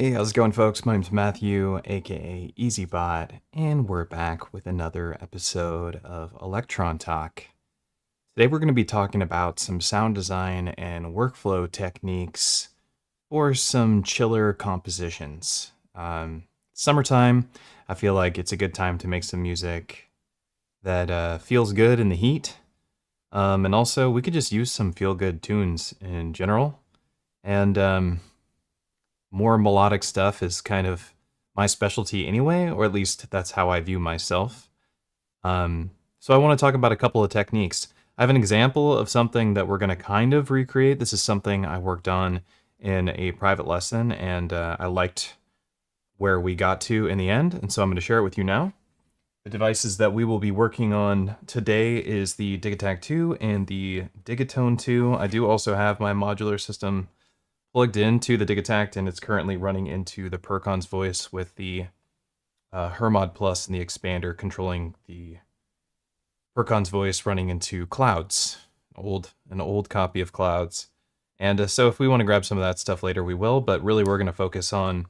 Hey, how's it going, folks? My name's Matthew, aka EZBOT, and we're back with another episode of Electron Talk. Today we're going to be talking about some sound design and workflow techniques for some chiller compositions. Summertime, I feel like it's a good time to make some music that feels good in the heat. And also, we could just use some feel-good tunes in general. And more melodic stuff is kind of my specialty anyway, or at least that's how I view myself. So I want to talk about a couple of techniques. I have an example of something that we're going to kind of recreate. This is something I worked on in a private lesson, and I liked where we got to in the end, and so I'm going to share it with you now. The devices that we will be working on today is the Digitakt 2 and the Digitone 2. I do also have my modular system plugged into the Digitakt, and it's currently running into the Percon's voice with the Hermod Plus and the expander controlling the Percon's voice running into Clouds, an old copy of Clouds. And so if we want to grab some of that stuff later, we will, but really we're going to focus on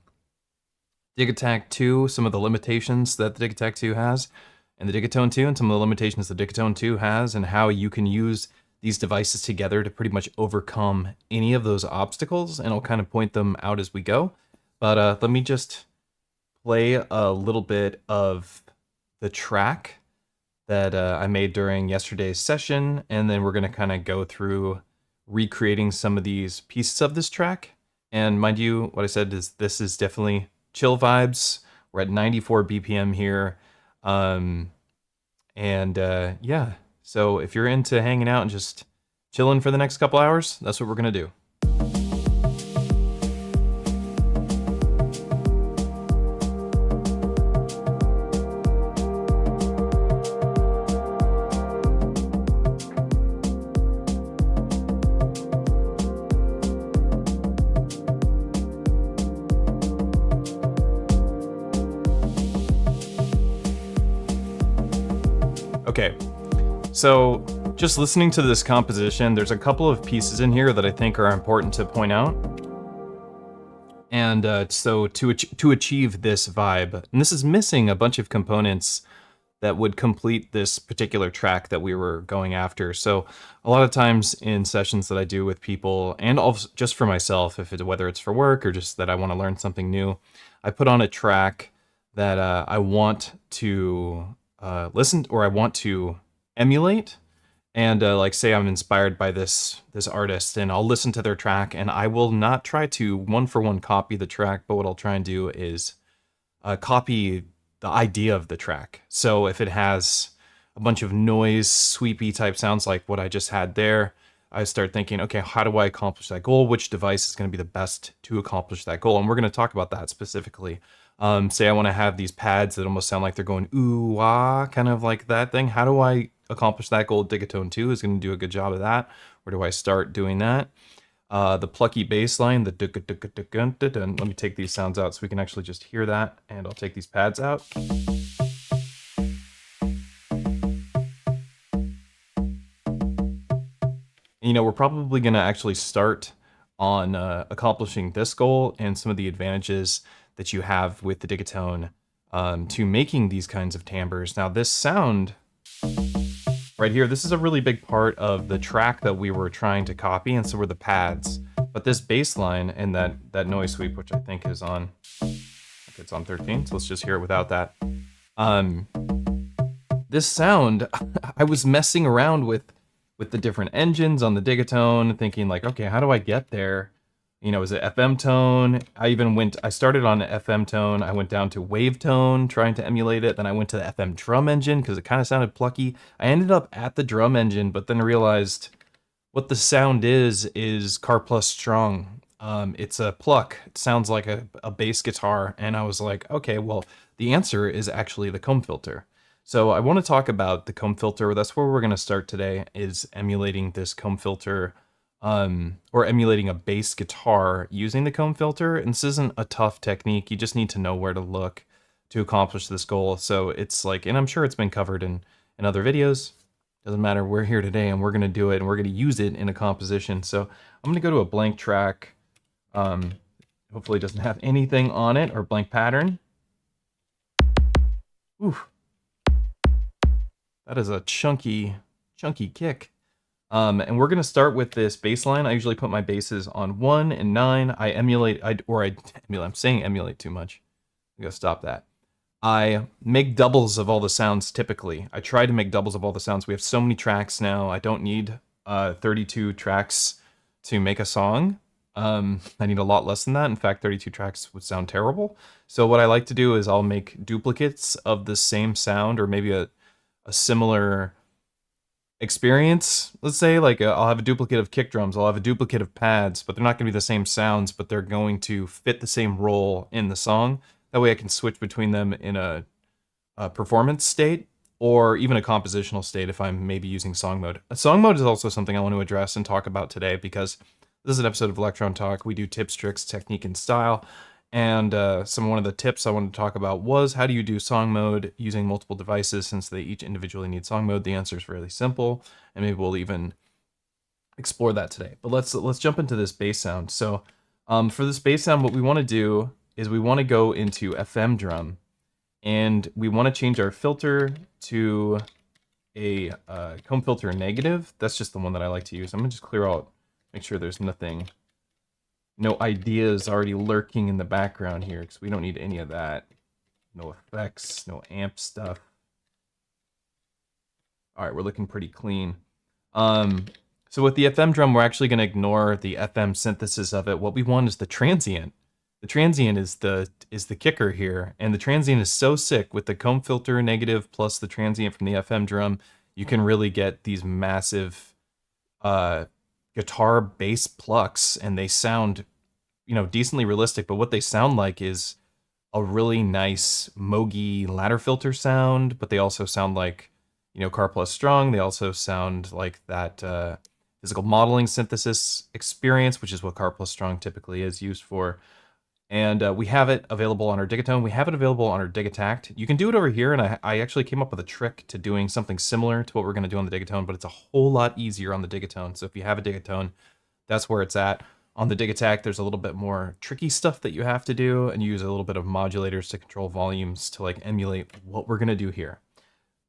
Digitakt 2, some of the limitations that the Digitakt 2 has, and the Digitone 2, and some of the limitations the Digitone 2 has, and how you can use these devices together to pretty much overcome any of those obstacles, and I'll kind of point them out as we go. But let me just play a little bit of the track that I made during yesterday's session, and then we're going to kind of go through recreating some of these pieces of this track. And mind you, what I said is this is definitely chill vibes. We're at 94 BPM here. Yeah. So if you're into hanging out and just chilling for the next couple hours, that's what we're going to do. Okay. So just listening to this composition, there's a couple of pieces in here that I think are important to point out. And so to achieve this vibe, and this is missing a bunch of components that would complete this particular track that we were going after. So a lot of times in sessions that I do with people, and also just for myself, whether it's for work or just that I want to learn something new, I put on a track that I want to listen, or I want to emulate, and like say I'm inspired by this artist, and I'll listen to their track, and I will not try to one-for-one copy the track, but what I'll try and do is copy the idea of the track. So if it has a bunch of noise, sweepy type sounds like what I just had there, I start thinking, okay, how do I accomplish that goal? Which device is going to be the best to accomplish that goal? And we're going to talk about that specifically. Say I want to have these pads that almost sound like they're going ooh, ah, kind of like that thing. How do I accomplish that goal? Digitone 2 is going to do a good job of that. Where do I start doing that? The plucky bass line, let me take these sounds out so we can actually just hear that, and I'll take these pads out. You know, we're probably going to actually start on accomplishing this goal and some of the advantages that you have with the Digitone to making these kinds of timbres. Now this sound right here, this is a really big part of the track that we were trying to copy, and so were the pads. But this bass line and that noise sweep, which I think is on, it's on 13, so let's just hear it without that. This sound, I was messing around with the different engines on the Digitone, thinking like, okay, how do I get there? You know, is it FM tone? I started on FM tone, I went down to wave tone, trying to emulate it, then I went to the FM drum engine, because it kind of sounded plucky. I ended up at the drum engine, but then realized what the sound is car plus strong. It's a pluck, it sounds like a bass guitar, and I was like, okay, well, the answer is actually the comb filter. So I want to talk about the comb filter. That's where we're going to start today, is emulating this comb filter, or emulating a bass guitar using the comb filter. And this isn't a tough technique. You just need to know where to look to accomplish this goal. So it's like, and I'm sure it's been covered in other videos. Doesn't matter, we're here today and we're going to do it, and we're going to use it in a composition. So I'm going to go to a blank track. Hopefully it doesn't have anything on it or blank pattern. Ooh. That is a chunky kick. And we're gonna start with this bass line. I usually put my basses on 1 and 9. I'm saying emulate too much. I gotta stop that. I make doubles of all the sounds typically. I try to make doubles of all the sounds. We have so many tracks now. I don't need 32 tracks to make a song. I need a lot less than that. In fact, 32 tracks would sound terrible. So what I like to do is I'll make duplicates of the same sound, or maybe a similar experience. Let's say like I'll have a duplicate of kick drums, I'll have a duplicate of pads, but they're not going to be the same sounds, but they're going to fit the same role in the song. That way I can switch between them in a performance state or even a compositional state if I'm maybe using song mode. A song mode is also something I want to address and talk about today, because this is an episode of Electron Talk. We do tips, tricks, technique, and style. And one of the tips I wanted to talk about was, how do you do song mode using multiple devices, since they each individually need song mode? The answer is fairly simple, and maybe we'll even explore that today. But let's jump into this bass sound. So for this bass sound, what we want to do is we want to go into FM drum, and we want to change our filter to a comb filter negative. That's just the one that I like to use. I'm gonna just clear out, make sure there's no ideas already lurking in the background here, because we don't need any of that. No effects, no amp stuff. All right, we're looking pretty clean. So with the FM drum, we're actually going to ignore the FM synthesis of it. What we want is the transient. The transient is the kicker here, and the transient is so sick. With the comb filter negative plus the transient from the FM drum, you can really get these massive guitar bass plucks, and they sound, decently realistic. But what they sound like is a really nice Moog ladder filter sound, but they also sound like, Car Plus Strong. They also sound like that physical modeling synthesis experience, which is what Car Plus Strong typically is used for. And we have it available on our Digitone. We have it available on our Digitakt. You can do it over here, and I actually came up with a trick to doing something similar to what we're going to do on the Digitone, but it's a whole lot easier on the Digitone. So if you have a Digitone, that's where it's at. On the Digitakt, there's a little bit more tricky stuff that you have to do, and you use a little bit of modulators to control volumes to like emulate what we're going to do here.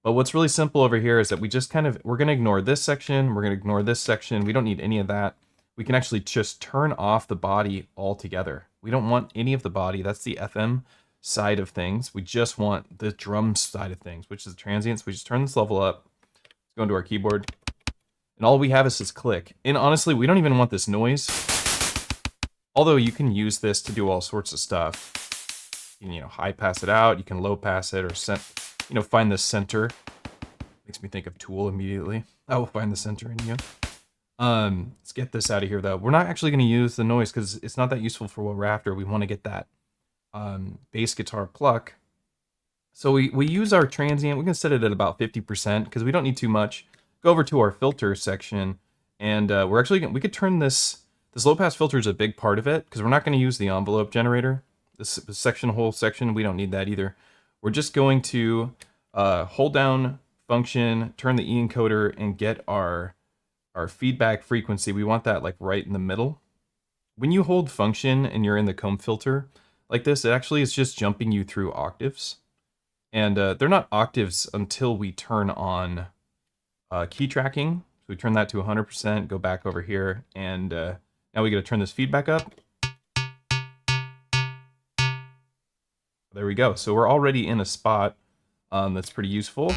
But what's really simple over here is that we're going to ignore this section, we're going to ignore this section. We don't need any of that. We can actually just turn off the body altogether. We don't want any of the body. That's the FM side of things. We just want the drum side of things, which is the transients. We just turn this level up. Let's go into our keyboard. And all we have is this click. And honestly, we don't even want this noise. Although you can use this to do all sorts of stuff. You can, high pass it out. You can low pass it, or find the center. Makes me think of Tool immediately. I will find the center in you. Let's get this out of here though. We're not actually going to use the noise because it's not that useful for what we're after. We want to get that bass guitar pluck. So we use our transient. We can set it at about 50% because we don't need too much. Go over to our filter section, and we could turn this low pass filter is a big part of it, because we're not going to use the envelope generator. This whole section, we don't need that either. We're just going to hold down function, turn the E encoder, and get our feedback frequency. We want that like right in the middle. When you hold function and you're in the comb filter like this, it actually is just jumping you through octaves. And they're not octaves until we turn on key tracking. So we turn that to 100%, go back over here, and now we got to turn this feedback up. There we go. So we're already in a spot that's pretty useful.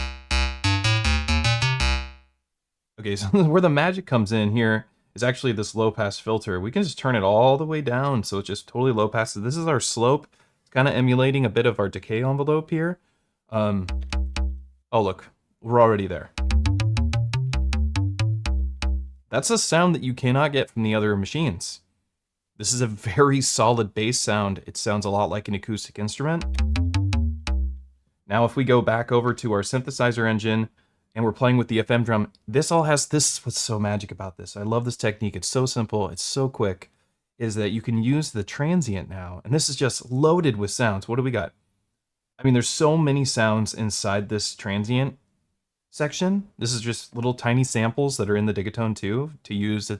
Okay, so where the magic comes in here is actually this low pass filter. We can just turn it all the way down, so it's just totally low pass. So this is our slope. It's kind of emulating a bit of our decay envelope here. Oh look, we're already there. That's a sound that you cannot get from the other machines. This is a very solid bass sound. It sounds a lot like an acoustic instrument. Now if we go back over to our synthesizer engine, and we're playing with the FM drum, this is what's so magic about this. I love this technique. It's so simple, it's so quick, is that you can use the transient now. And this is just loaded with sounds. What do we got? I mean, there's so many sounds inside this transient section. This is just little tiny samples that are in the Digitone too, to use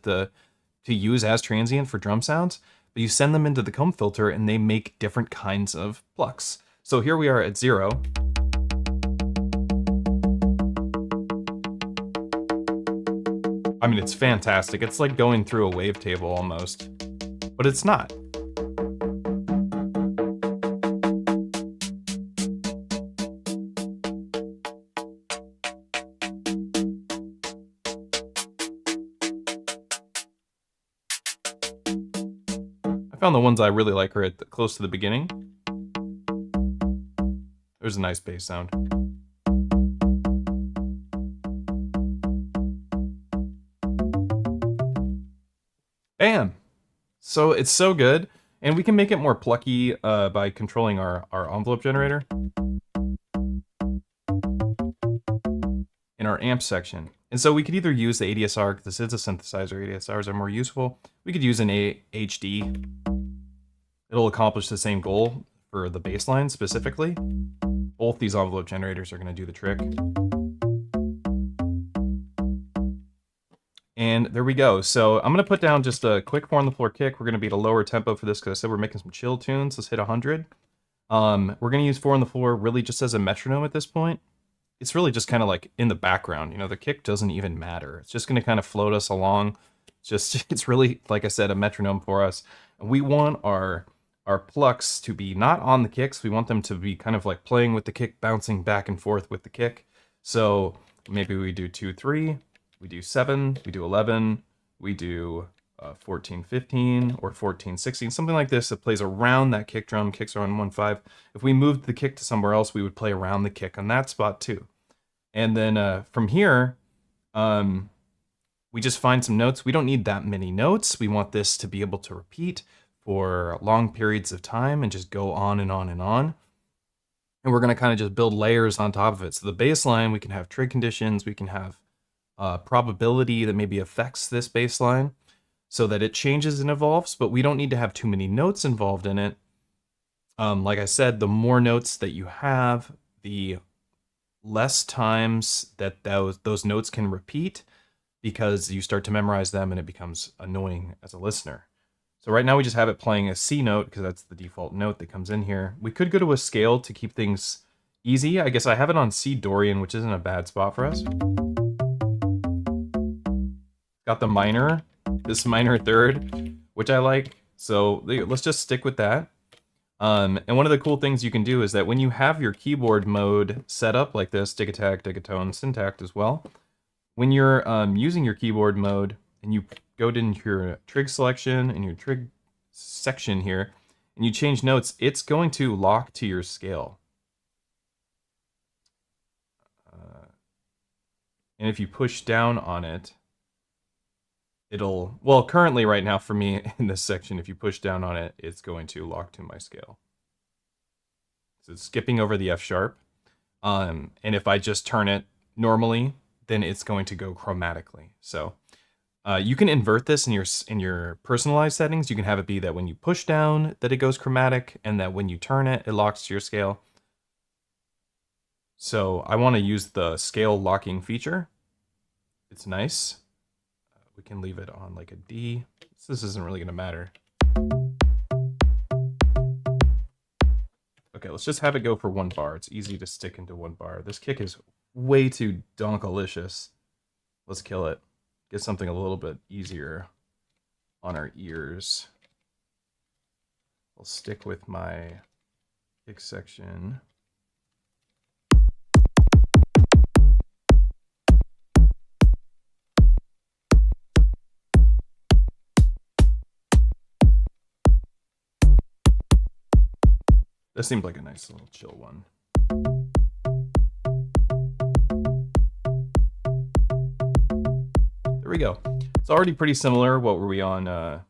as transient for drum sounds. but you send them into the comb filter and they make different kinds of plucks. So here we are at 0. I mean, it's fantastic. It's like going through a wavetable almost, but it's not. I found the ones I really like are at close to the beginning. There's a nice bass sound. Bam! So it's so good, and we can make it more plucky by controlling our envelope generator in our amp section. And so we could either use the ADSR, because this is a synthesizer, ADSRs are more useful. We could use an HD. It'll accomplish the same goal for the bass line specifically. Both these envelope generators are going to do the trick. And there we go. So I'm going to put down just a quick 4 on the floor kick. We're going to be at a lower tempo for this because I said we're making some chill tunes. Let's hit 100. We're going to use 4 on the floor really just as a metronome at this point. It's really just kind of like in the background. You know, the kick doesn't even matter. It's just going to kind of float us along. It's really, like I said, a metronome for us. And we want our plucks to be not on the kicks. We want them to be kind of like playing with the kick, bouncing back and forth with the kick. So maybe we do 2, 3. We do 7, we do 11, we do 14, 15, or 14, 16, something like this that plays around that kick drum, kicks are on 1, 5. If we moved the kick to somewhere else, we would play around the kick on that spot too. And then from here, we just find some notes. We don't need that many notes. We want this to be able to repeat for long periods of time and just go on and on and on. And we're going to kind of just build layers on top of it. So the bass line, we can have trig conditions, we can have probability that maybe affects this bass line so that it changes and evolves, but we don't need to have too many notes involved in it. Like I said, the more notes that you have, the less times that those notes can repeat, because you start to memorize them and it becomes annoying as a listener. So right now we just have it playing a C note because that's the default note that comes in here. We could go to a scale to keep things easy. I guess I have it on C Dorian, which isn't a bad spot for us. Got the minor, this minor third, which I like. So let's just stick with that. And one of the cool things you can do is that when you have your keyboard mode set up like this, Digitakt, Digitone, Digitakt as well, when you're using your keyboard mode and you go into your trig selection and your trig section here, and you change notes, it's going to lock to your scale. And if you push down on it, it'll, well, currently right now for me in this section, if you push down on it, it's going to lock to my scale. So it's skipping over the F sharp. And if I just turn it normally, then it's going to go chromatically. So you can invert this in your personalized settings. You can have it be that when you push down, that it goes chromatic, and that when you turn it, it locks to your scale. So I want to use the scale locking feature. It's nice. We can leave it on like a D. This isn't really going to matter. Okay, let's just have it go for 1 bar. It's easy to stick into 1 bar. This kick is way too donkalicious. Let's kill it. Get something a little bit easier on our ears. I'll stick with my kick section. That seemed like a nice little chill one. There we go. It's already pretty similar. What were we on?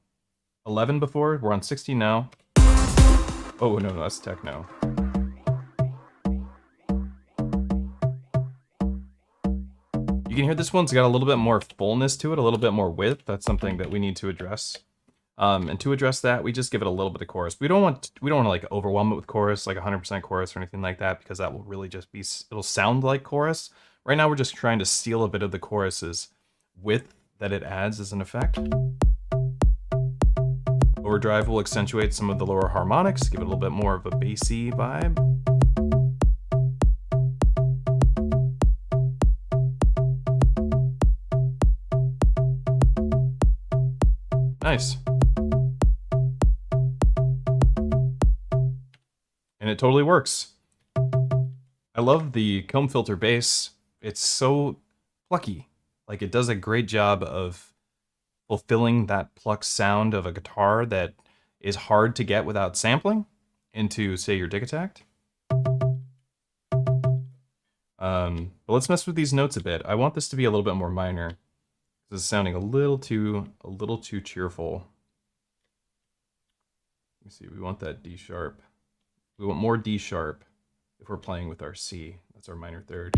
11 before? We're on 16 now. Oh, no, that's techno. You can hear this one's got a little bit more fullness to it, a little bit more width. That's something that we need to address. And to address that, we just give it a little bit of chorus. We don't want to like overwhelm it with chorus, like 100% chorus or anything like that, because that will really just be, it'll sound like chorus. Right now, we're just trying to steal a bit of the chorus's width that it adds as an effect. But Overdrive will accentuate some of the lower harmonics, give it a little bit more of a bassy vibe. Nice. And it totally works. I love the comb filter bass. It's so plucky. Like, it does a great job of fulfilling that pluck sound of a guitar that is hard to get without sampling into, say, your Digitakt. But let's mess with these notes a bit. I want this to be a little bit more minor. This is sounding a little too cheerful. Let me see, we want that D sharp. We want more D sharp if we're playing with our C. That's our minor third.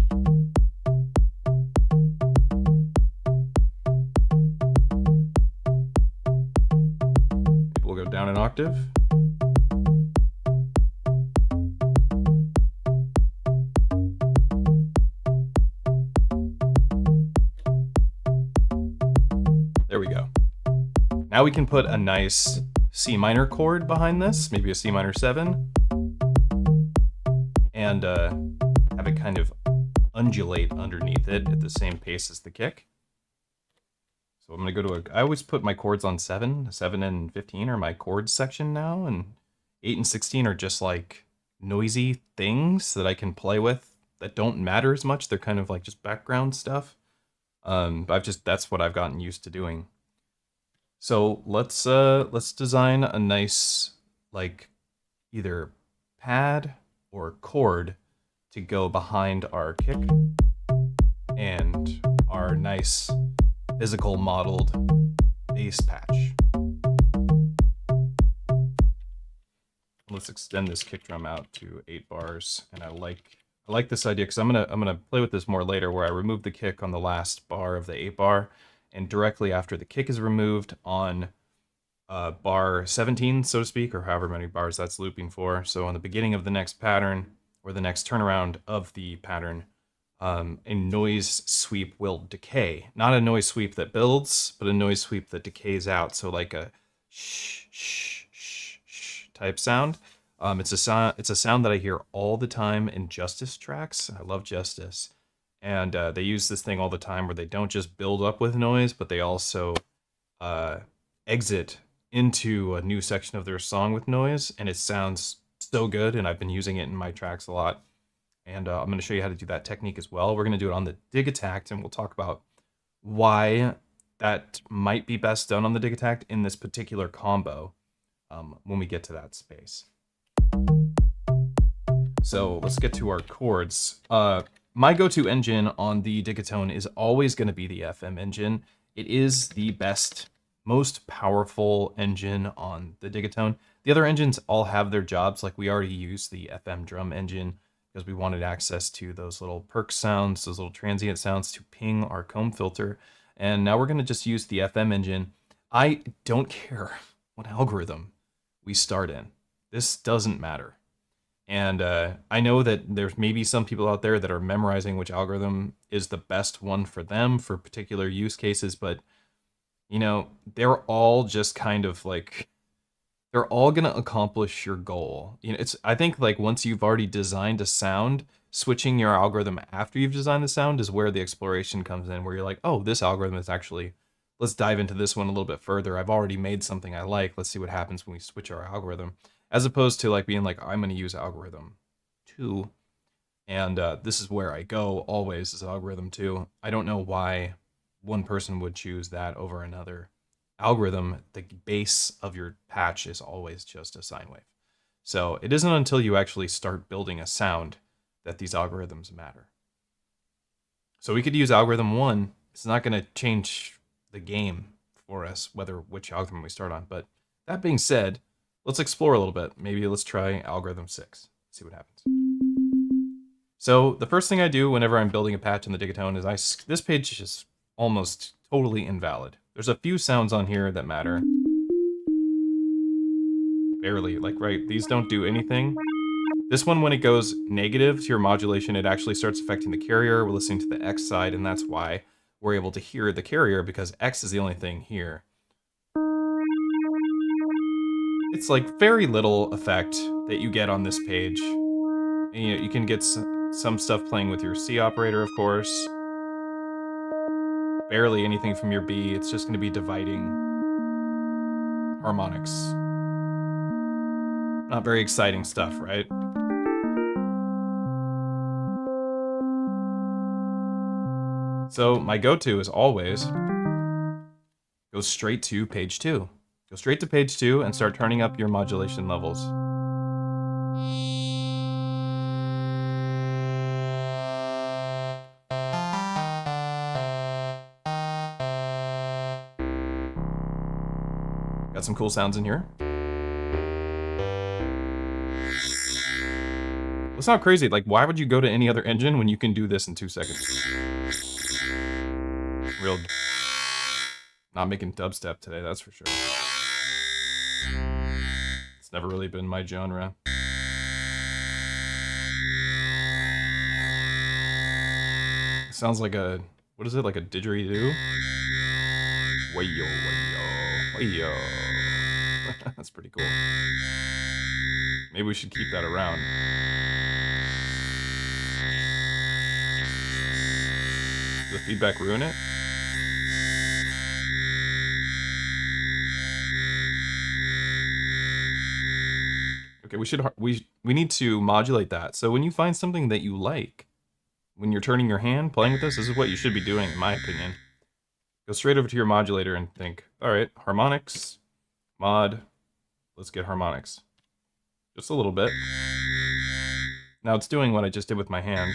Maybe we'll go down an octave. There we go. Now we can put a nice C minor chord behind this, maybe a C minor 7, and have it kind of undulate underneath it at the same pace as the kick. So I'm gonna go to I always put my chords on 7. 7 and 15 are my chords section now, and 8 and 16 are just like noisy things that I can play with that don't matter as much. They're kind of like just background stuff. That's what I've gotten used to doing. So let's design a nice, like, either pad or chord to go behind our kick and our nice physical modeled bass patch. Let's extend this kick drum out to 8 bars, and I like this idea because I'm gonna play with this more later, where I remove the kick on the last bar of the 8 bar, and directly after the kick is removed on bar 17, so to speak, or however many bars that's looping for. So on the beginning of the next pattern, or the next turnaround of the pattern, a noise sweep will decay. Not a noise sweep that builds, but a noise sweep that decays out. So like a shh, shh, shh, shh type sound. It's a sound that I hear all the time in Justice tracks. I love Justice. And they use this thing all the time where they don't just build up with noise, but they also exit into a new section of their song with noise, and it sounds so good, and I've been using it in my tracks a lot. And I'm going to show you how to do that technique as well. We're going to do it on the Digitakt, and we'll talk about why that might be best done on the Digitakt in this particular combo when we get to that space. So let's get to our chords. My go-to engine on the Digitone is always going to be the FM engine. It is the best, most powerful engine on the Digitone. The other engines all have their jobs. Like, we already used the FM drum engine because we wanted access to those little perk sounds, those little transient sounds to ping our comb filter. And now we're going to just use the FM engine. I don't care what algorithm we start in. This doesn't matter. And I know that there's maybe some people out there that are memorizing which algorithm is the best one for them for particular use cases, but, you know, they're all just kind of like, they're all going to accomplish your goal. You know, I think, like, once you've already designed a sound, switching your algorithm after you've designed the sound is where the exploration comes in, where you're like, oh, this algorithm is actually, let's dive into this one a little bit further. I've already made something I like. Let's see what happens when we switch our algorithm. As opposed to, like, being like, I'm going to use algorithm 2, and this is where I go always, is algorithm 2. I don't know why one person would choose that over another algorithm. The base of your patch is always just a sine wave. So it isn't until you actually start building a sound that these algorithms matter. So we could use algorithm 1. It's not going to change the game for us, which algorithm we start on. But that being said, let's explore a little bit. Maybe let's try algorithm 6, see what happens. So the first thing I do whenever I'm building a patch in the Digitone is this page is almost totally invalid. There's a few sounds on here that matter. Barely, like, right, these don't do anything. This one, when it goes negative to your modulation, it actually starts affecting the carrier. We're listening to the X side, and that's why we're able to hear the carrier, because X is the only thing here. It's like very little effect that you get on this page. And, you can get some stuff playing with your C operator, of course. Barely anything from your B. It's just going to be dividing harmonics. Not very exciting stuff, right? So my go-to is always go straight to page 2. Go straight to page 2 and start turning up your modulation levels. Got some cool sounds in here. It's not crazy. Like, why would you go to any other engine when you can do this in 2 seconds? Real. Not making dubstep today, that's for sure. It's never really been my genre. It sounds like a, what is it, like a didgeridoo? Wayo, wayo, wayo. That's pretty cool. Maybe we should keep that around. Does the feedback ruin it? Okay, we need to modulate that. So when you find something that you like, when you're turning your hand, playing with this is what you should be doing, in my opinion. Go straight over to your modulator and think, all right, harmonics, mod, let's get harmonics. Just a little bit. Now it's doing what I just did with my hand.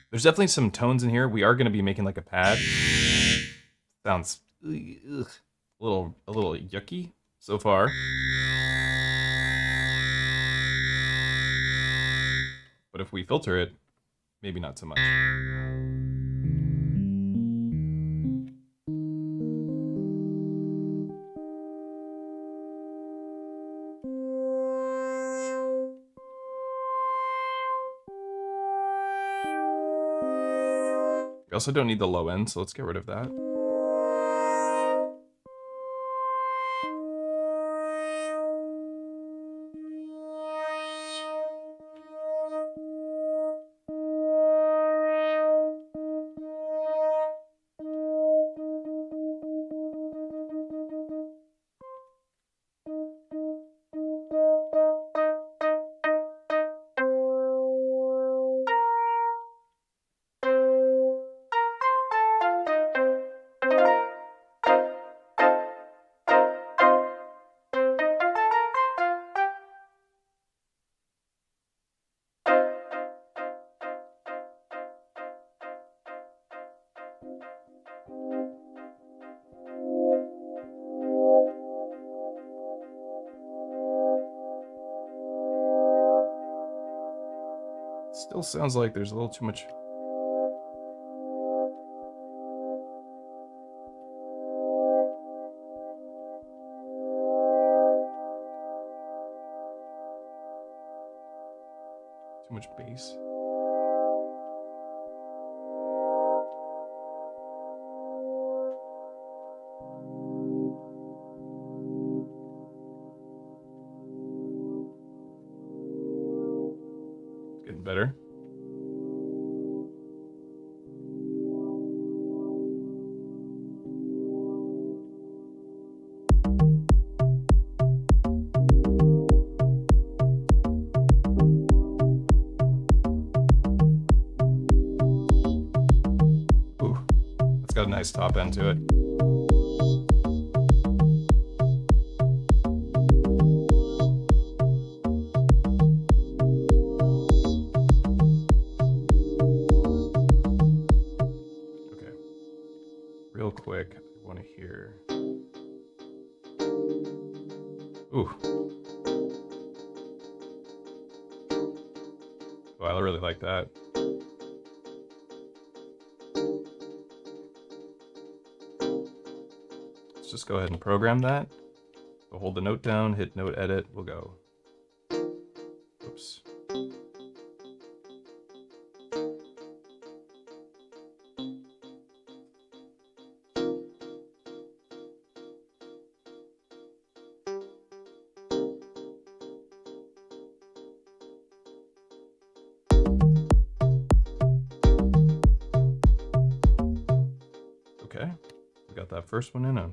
There's definitely some tones in here. We are going to be making like a pad. Sounds a little yucky so far. But if we filter it, maybe not so much. We also don't need the low end, so let's get rid of that. Still sounds like there's a little too much. Too much bass. It's getting better. Got a nice top end to it. Okay. Real quick, I want to hear. Ooh. Wow, I really like that. Just go ahead and program that. So hold the note down, hit note edit, we'll go. Oops. Okay, we got that first one in. I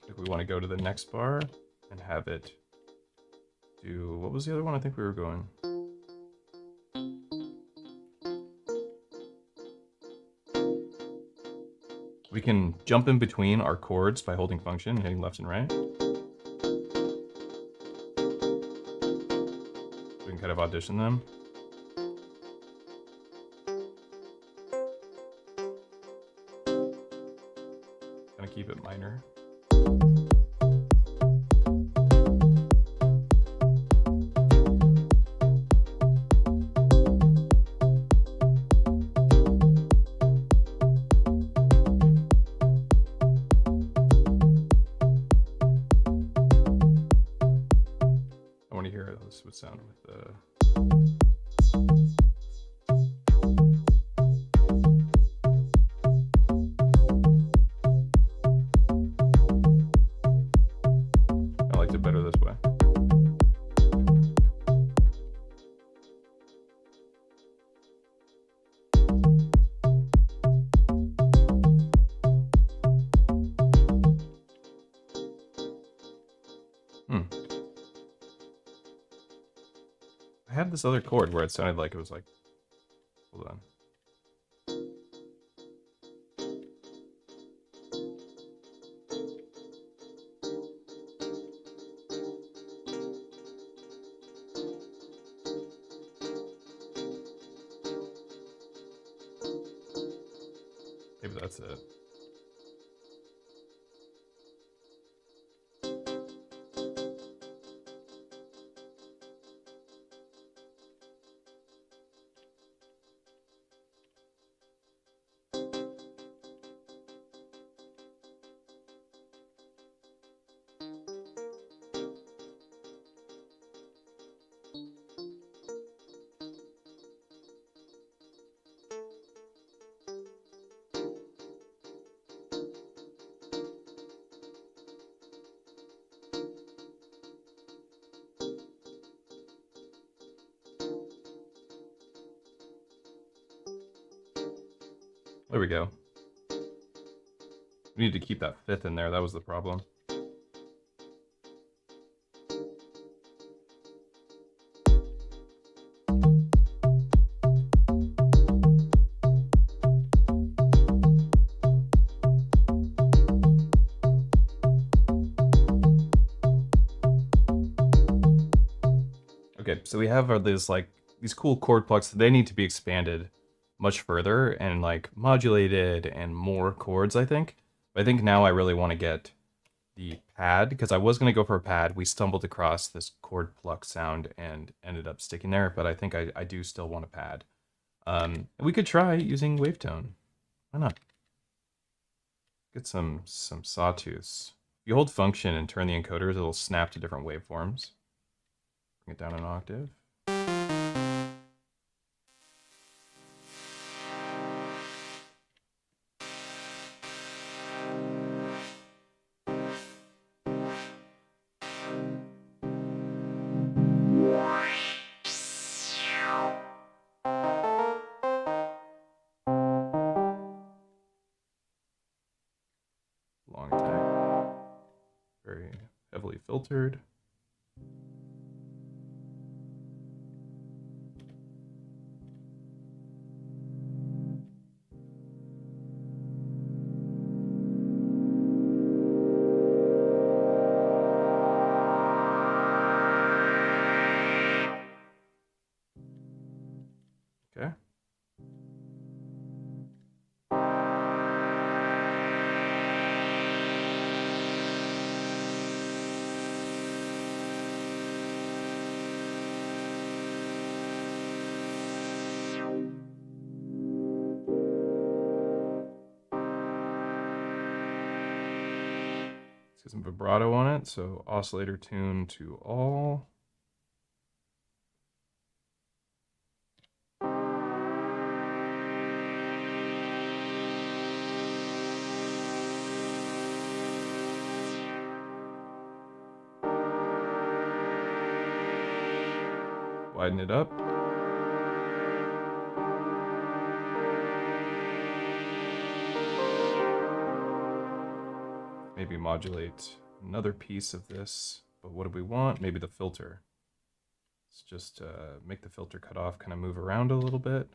think we want to go to the next bar and have it do, what was the other one? I think we were going. We can jump in between our chords by holding function, hitting left and right. We can kind of audition them. Kind of keep it minor. I want to hear how this would sound with the... I liked it better this way. I had this other chord where it sounded like it was like, hold on. Maybe that's it. There we go. We need to keep that fifth in there. That was the problem. Okay, so we have these cool chord plucks. They need to be expanded much further and like modulated and more chords, I think. But I think now I really want to get the pad, because I was going to go for a pad. We stumbled across this chord pluck sound and ended up sticking there, but I think I do still want a pad. We could try using wavetone. Why not? Get some sawtooths. If you hold function and turn the encoders, it'll snap to different waveforms. Bring it down an octave. Long attack. Very heavily filtered. Okay. Let's get some vibrato on it, so oscillator tune to all. Widen it up. maybe modulate another piece of this. But what do we want? Maybe the filter. Let's just make the filter cutoff kind of move around a little bit.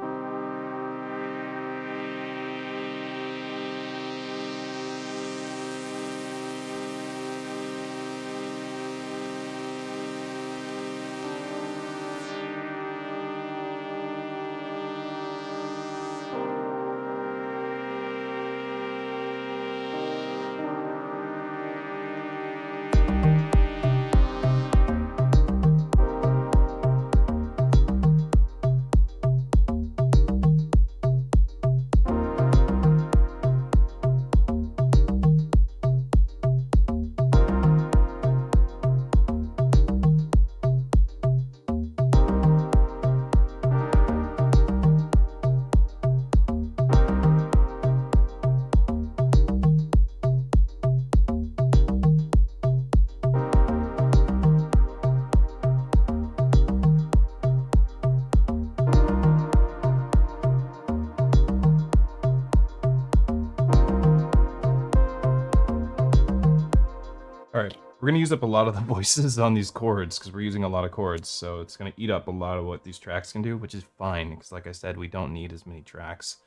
We're gonna use up a lot of the voices on these chords because we're using a lot of chords, so it's gonna eat up a lot of what these tracks can do, which is fine, because like I said, we don't need as many tracks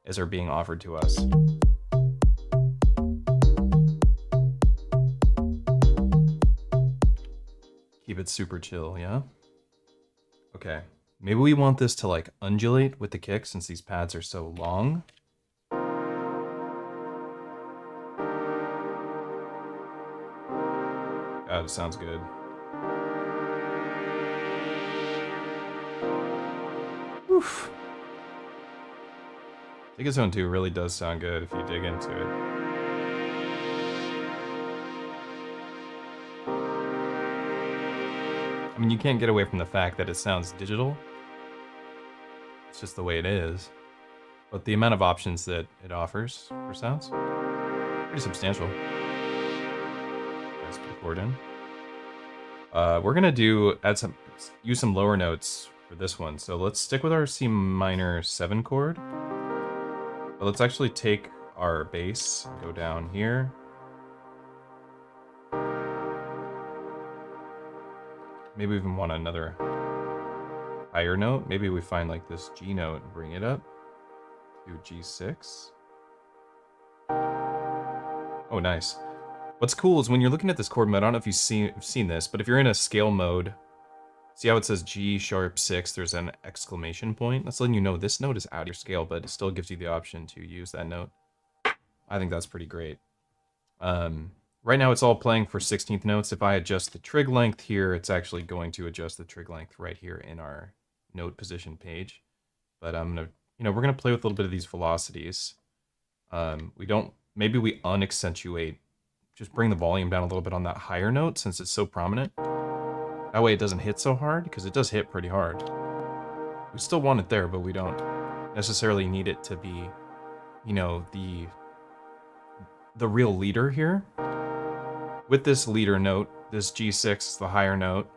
as are being offered to us. Keep it super chill, yeah? Okay, maybe we want this to like undulate with the kick since these pads are so long. God, it sounds good. Oof. Digitone 2 really does sound good if you dig into it. I mean, you can't get away from the fact that it sounds digital. It's just the way it is. But the amount of options that it offers for sounds, pretty substantial. Let's put a chord in. We're gonna use some lower notes for this one. So let's stick with our C minor 7 chord. But let's actually take our bass and go down here. Maybe we even want another higher note. Maybe we find like this G note and bring it up to G6. Oh, nice. What's cool is when you're looking at this chord mode, I don't know if you've seen this, but if you're in a scale mode, see how it says G sharp 6, there's an exclamation point? That's letting you know this note is out of your scale, but it still gives you the option to use that note. I think that's pretty great. Right now it's all playing for 16th notes. If I adjust the trig length here, it's actually going to adjust the trig length right here in our note position page. But I'm gonna, we're gonna play with a little bit of these velocities. Maybe we unaccentuate, just bring the volume down a little bit on that higher note since it's so prominent. That way it doesn't hit so hard, because it does hit pretty hard. We still want it there, but we don't necessarily need it to be, the real leader here. With this leader note, this G6 is the higher note.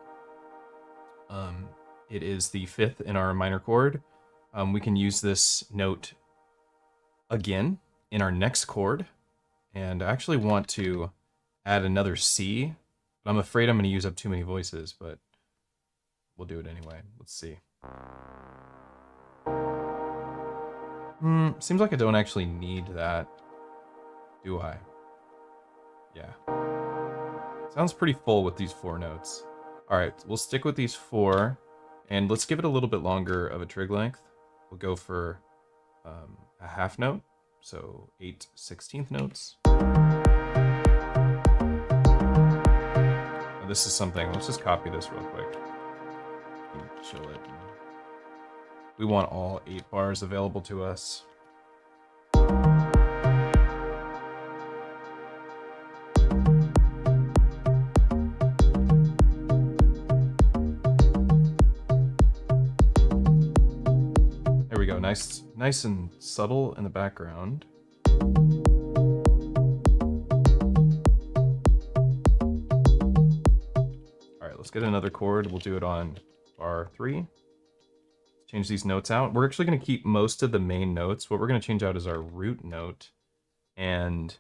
It is the 5th in our minor chord. We can use this note again in our next chord. And I actually want to add another C. But I'm afraid I'm going to use up too many voices, but we'll do it anyway. Let's see. Seems like I don't actually need that, do I? Yeah. Sounds pretty full with these 4 notes. All right, we'll stick with these 4, and let's give it a little bit longer of a trig length. We'll go for a half note, so 8 16th notes. Now this is something, let's just copy this real quick. Chill it. We want all 8 bars available to us. There we go, nice and subtle in the background. All right, let's get another chord. We'll do it on bar 3. Change these notes out. We're actually going to keep most of the main notes. What we're going to change out is our root note. And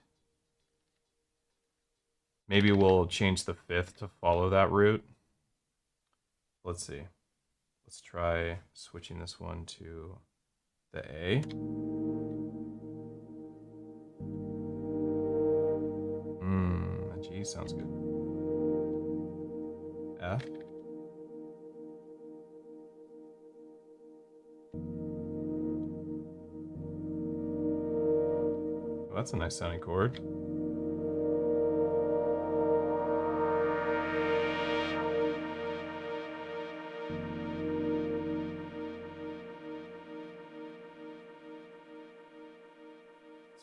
Maybe we'll change the 5th to follow that route. Let's see. Let's try switching this one to the A. The G sounds good. F. Oh, that's a nice sounding chord.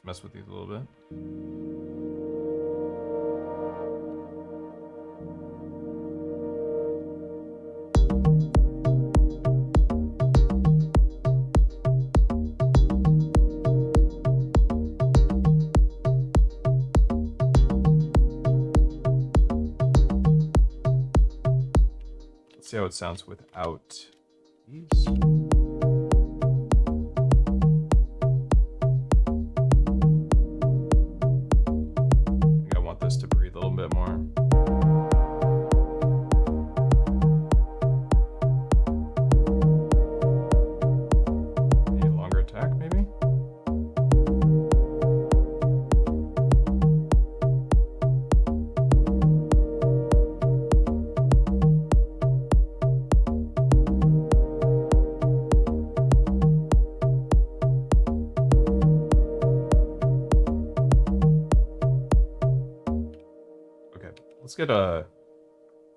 Mess with these a little bit. Let's see how it sounds without these. To breathe a little bit more. Need a longer attack, maybe?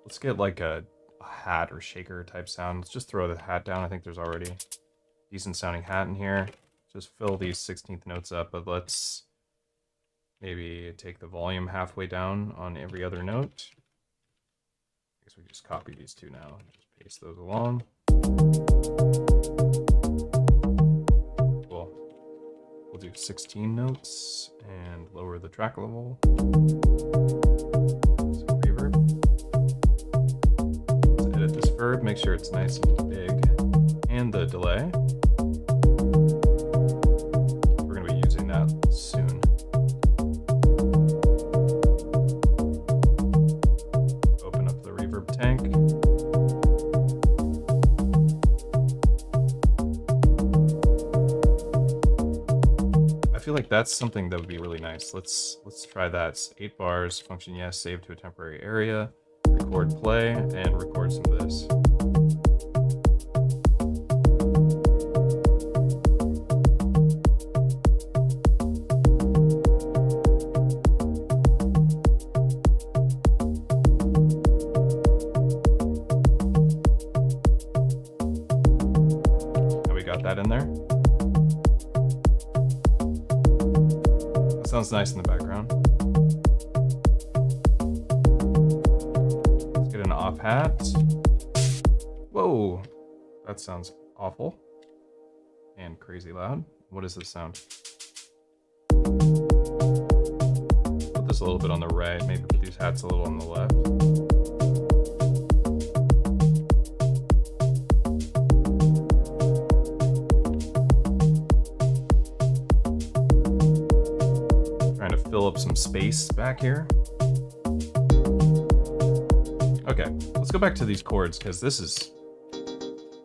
Let's get like a hat or shaker type sound. Let's just throw the hat down. I think there's already decent sounding hat in here. Just fill these 16th notes up, but let's maybe take the volume halfway down on every other note. I guess we just copy these two now and just paste those along. Cool. We'll do 16 notes and lower the track level. Verb, make sure it's nice and big, and the delay. We're going to be using that soon. Open up the reverb tank. I feel like that's something that would be really nice. Let's try that. It's 8 bars, function yes, save to a temporary area. Record play and record some of this. Now we got that in there. That sounds nice in the background. Off hat. Whoa, that sounds awful and crazy loud. What is this sound? Put this a little bit on the right, maybe put these hats a little on the left. Trying to fill up some space back here. Okay, let's go back to these chords, because they're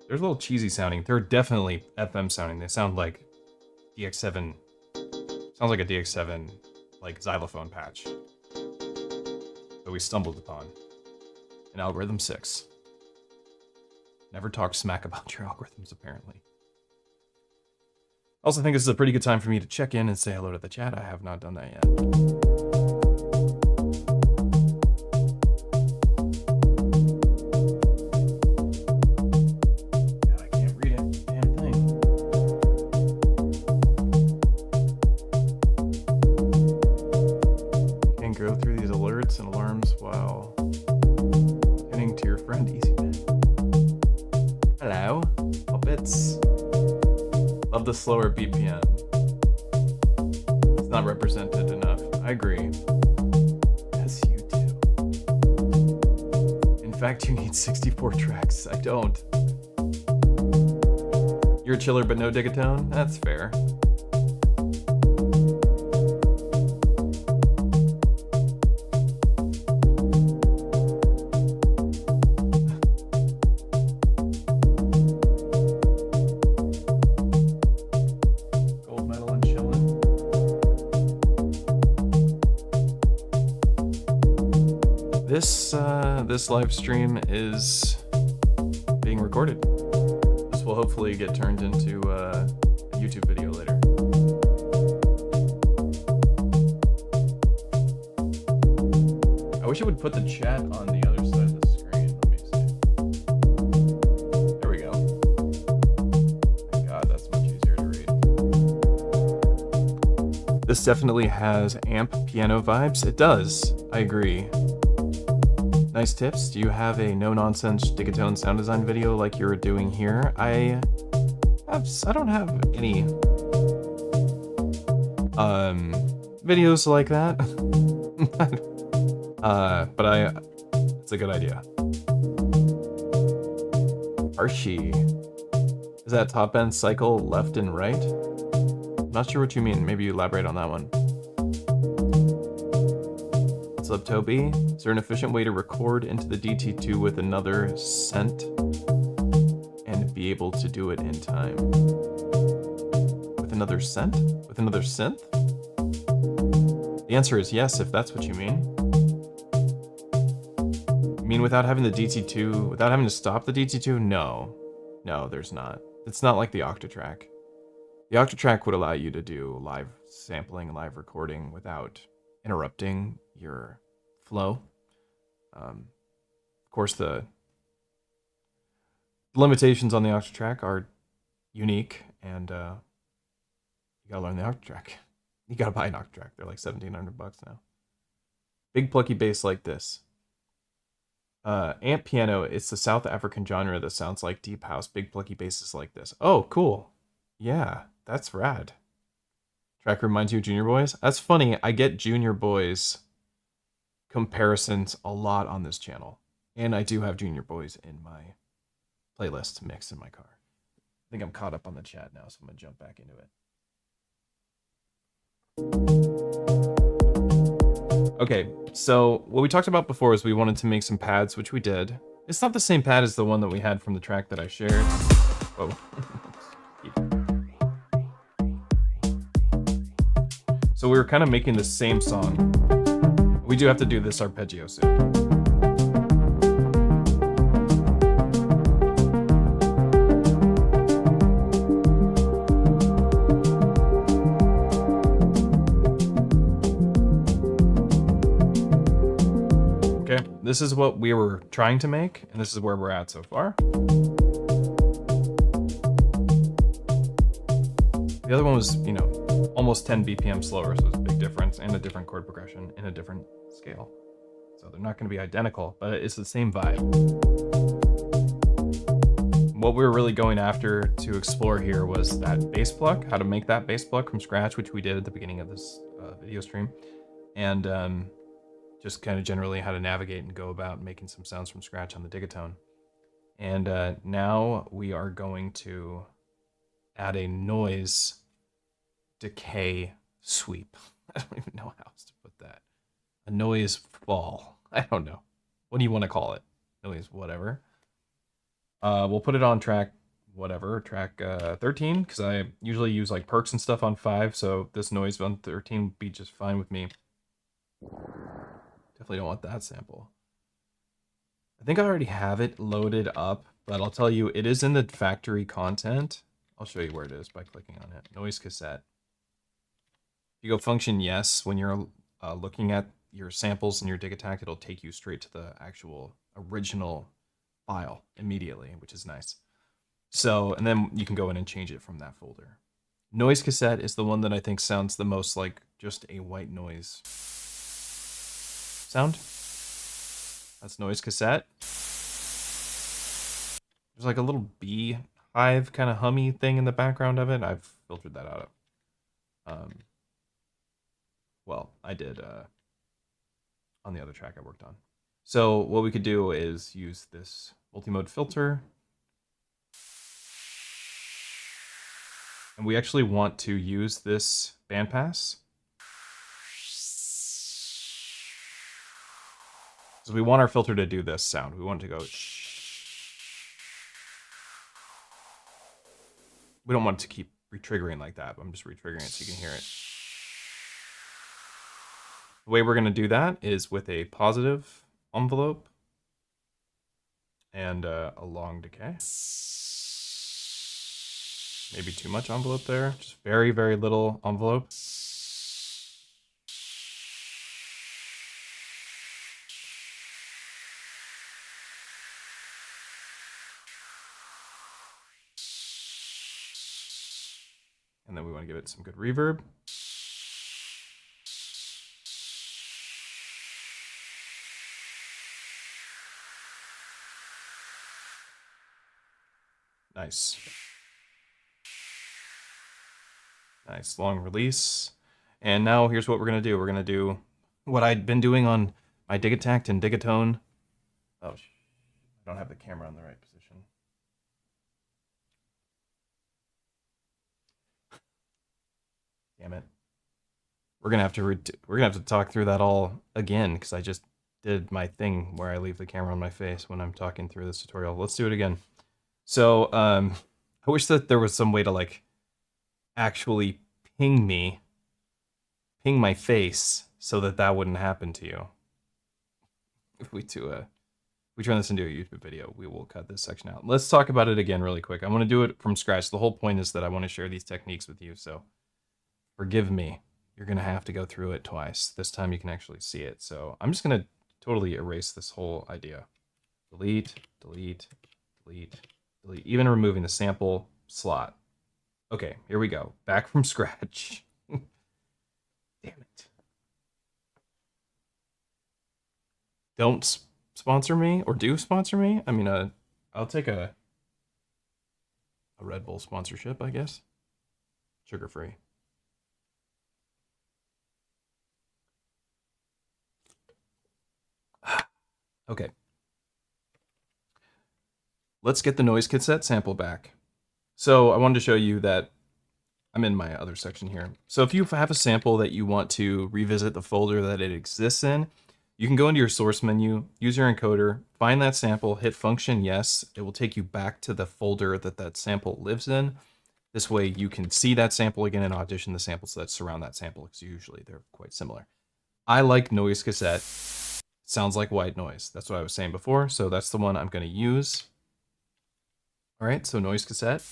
a little cheesy sounding. They're definitely FM sounding. They sound like DX7, sounds like a DX7 like xylophone patch that we stumbled upon in algorithm 6. Never talk smack about your algorithms, apparently. I also think this is a pretty good time for me to check in and say hello to the chat. I have not done that yet. The slower BPM. It's not represented enough. I agree. Yes, you do. In fact, you need 64 tracks. I don't. You're a chiller but no Digitone? That's fair. this live stream is being recorded. This will hopefully get turned into a YouTube video later. I wish it would put the chat on the other side of the screen. Let me see. There we go. My God, that's much easier to read. This definitely has amp piano vibes. It does. I agree. Nice tips. Do you have a no-nonsense Digitone sound design video like you're doing here? I don't have any videos like that. But it's a good idea. Archie. Is that top end cycle left and right? Not sure what you mean. Maybe you elaborate on that one. What's up, Toby? Is there an efficient way to record into the DT2 with another scent and be able to do it in time? With another scent? With another synth? The answer is yes, if that's what you mean. You mean without having the DT2, without having to stop the DT2? No. No, there's not. It's not like the Octatrack. The Octatrack would allow you to do live sampling and live recording without interrupting your flow. Of course, the limitations on the Octatrack are unique, and you gotta learn the Octatrack. You gotta buy an Octatrack. They're like $1,700 now. Big plucky bass like this. Amp piano, it's the South African genre that sounds like deep house. Big plucky basses like this. Oh, cool. Yeah, that's rad. Track reminds you of Junior Boys? That's funny. I get Junior Boys comparisons a lot on this channel. And I do have Junior Boys in my playlist mixed in my car. I think I'm caught up on the chat now, so I'm going to jump back into it. Okay, so what we talked about before is we wanted to make some pads, which we did. It's not the same pad as the one that we had from the track that I shared. Whoa. So we were kind of making the same song. We do have to do this arpeggio soon. Okay, this is what we were trying to make, and this is where we're at so far. The other one was, you know, almost 10 BPM slower, so it's a big difference, and a different chord progression in a different scale. So they're not going to be identical, but it's the same vibe. What we were really going after to explore here was that bass pluck, how to make that bass pluck from scratch, which we did at the beginning of this video stream, and just kind of generally how to navigate and go about making some sounds from scratch on the Digitone. And now we are going to add a noise decay sweep. I don't even know how else to put that. A noise fall. I don't know. What do you want to call it? Noise whatever. We'll put it on track whatever, track 13, because I usually use like perks and stuff on 5, so this noise on 13 would be just fine with me. Definitely don't want that sample. I think I already have it loaded up, but I'll tell you, it is in the factory content. I'll show you where it is by clicking on it. Noise cassette. If you go function yes, when you're looking at your samples in your Digitakt, it'll take you straight to the actual original file immediately, which is nice. So, and then you can go in and change it from that folder. Noise cassette is the one that I think sounds the most like just a white noise sound. That's noise cassette. There's like a little beehive kind of hummy thing in the background of it. I've filtered that out. Well, I did on the other track I worked on. So what we could do is use this multi-mode filter. And we actually want to use this bandpass. So we want our filter to do this sound. We want it to go shh. We don't want it to keep re-triggering like that, but I'm just re-triggering it so you can hear it. The way we're going to do that is with a positive envelope and a long decay. Maybe too much envelope there. Just very, very little envelope. And then we want to give it some good reverb. Nice. Nice long release. And now here's what we're going to do. We're going to do what I'd been doing on my Digitakt and Digitone. Oh, I don't have the camera in the right position. Damn it. We're gonna have to talk through that all again because I just did my thing where I leave the camera on my face when I'm talking through this tutorial. Let's do it again. So I wish that there was some way to like actually ping my face so that that wouldn't happen to you. If we turn this into a YouTube video, we will cut this section out. Let's talk about it again really quick. I want to do it from scratch. The whole point is that I want to share these techniques with you, so forgive me. You're going to have to go through it twice. This time you can actually see it. So I'm just going to totally erase this whole idea. Delete, delete, delete, delete, even removing the sample slot. Okay, here we go. Back from scratch. Damn it. Don't sponsor me, or do sponsor me. I mean, I'll take a Red Bull sponsorship, I guess. Sugar-free. Okay. Let's get the noise cassette sample back. So I wanted to show you that I'm in my other section here. So if you have a sample that you want to revisit the folder that it exists in, you can go into your source menu, use your encoder, find that sample, hit function yes. It will take you back to the folder that that sample lives in. This way you can see that sample again and audition the samples that surround that sample because usually they're quite similar. I like noise cassette. Sounds like white noise. That's what I was saying before. So that's the one I'm going to use. All right, so noise cassette.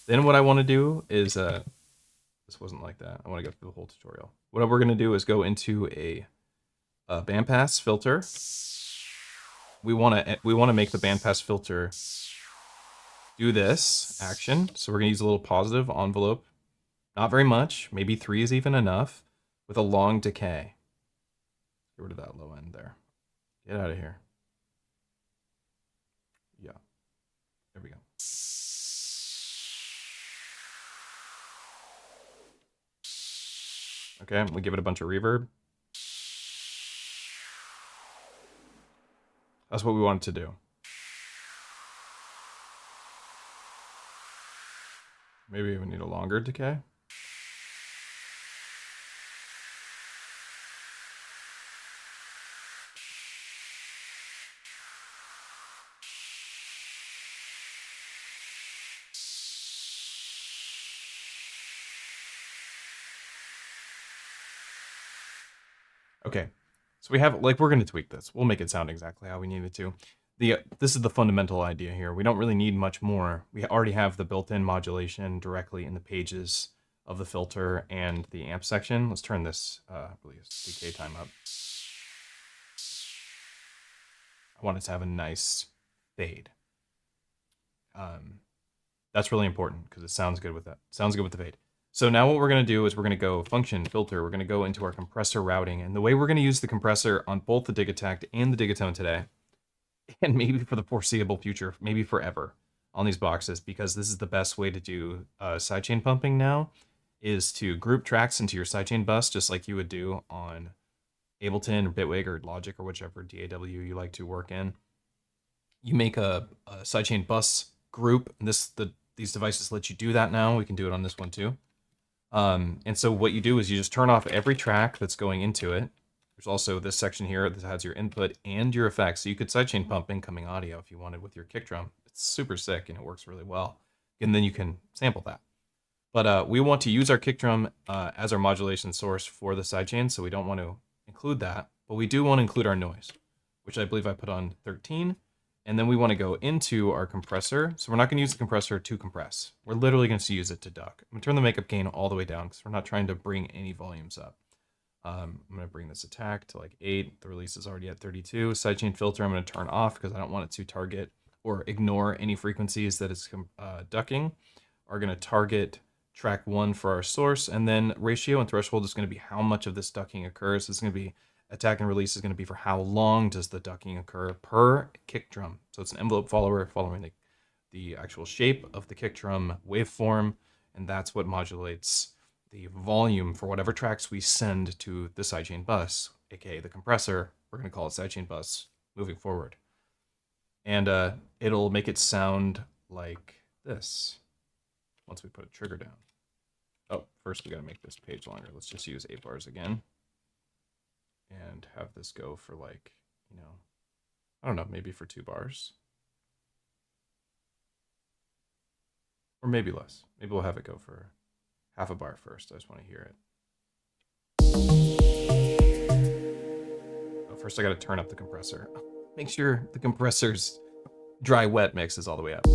Then what I want to do is, this wasn't like that. I want to go through the whole tutorial. What we're going to do is go into a bandpass filter. We want to make the bandpass filter do this action. So we're going to use a little positive envelope. Not very much. Maybe 3 is even enough. With a long decay. Get rid of that low end there. Get out of here. Yeah. There we go. Okay, we give it a bunch of reverb. That's what we wanted to do. Maybe we need a longer decay. Okay, so we have, like, we're going to tweak this. We'll make it sound exactly how we need it to. This is the fundamental idea here. We don't really need much more. We already have the built-in modulation directly in the pages of the filter and the amp section. Let's turn this decay time up. I want it to have a nice fade. That's really important because it sounds good with that. Sounds good with the fade. So now what we're going to do is we're going to go function filter. We're going to go into our compressor routing. And the way we're going to use the compressor on both the Digitakt and the Digitone today, and maybe for the foreseeable future, maybe forever on these boxes, because this is the best way to do sidechain pumping now, is to group tracks into your sidechain bus, just like you would do on Ableton or Bitwig or Logic or whichever DAW you like to work in. You make a sidechain bus group, and these devices let you do that now. We can do it on this one too. And so what you do is you just turn off every track that's going into it. There's also this section here that has your input and your effects. So you could sidechain pump incoming audio if you wanted with your kick drum. It's super sick and it works really well. And then you can sample that. But we want to use our kick drum as our modulation source for the sidechain, so we don't want to include that. But we do want to include our noise. which I believe I put on 13. And then we want to go into our compressor. So we're not going to use the compressor to compress. We're literally going to use it to duck. I'm going to turn the makeup gain all the way down because we're not trying to bring any volumes up. I'm going to bring this attack to like 8. The release is already at 32. Sidechain filter I'm going to turn off because I don't want it to target or ignore any frequencies that it's ducking. Are going to target track 1 for our source, and then ratio and threshold is going to be how much of this ducking occurs. It's going to be attack and release is going to be for how long does the ducking occur per kick drum. So it's an envelope follower following the actual shape of the kick drum waveform, and that's what modulates the volume for whatever tracks we send to the sidechain bus, aka the compressor. We're going to call it sidechain bus moving forward. And it'll make it sound like this once we put a trigger down. Oh, first we got to make this page longer. Let's just use 8 bars again. And have this go for like, you know, I don't know, maybe for 2 bars. Or maybe less. Maybe we'll have it go for half a bar first. I just want to hear it. Oh, first I got to turn up the compressor. Make sure the compressor's dry wet mix is all the way up.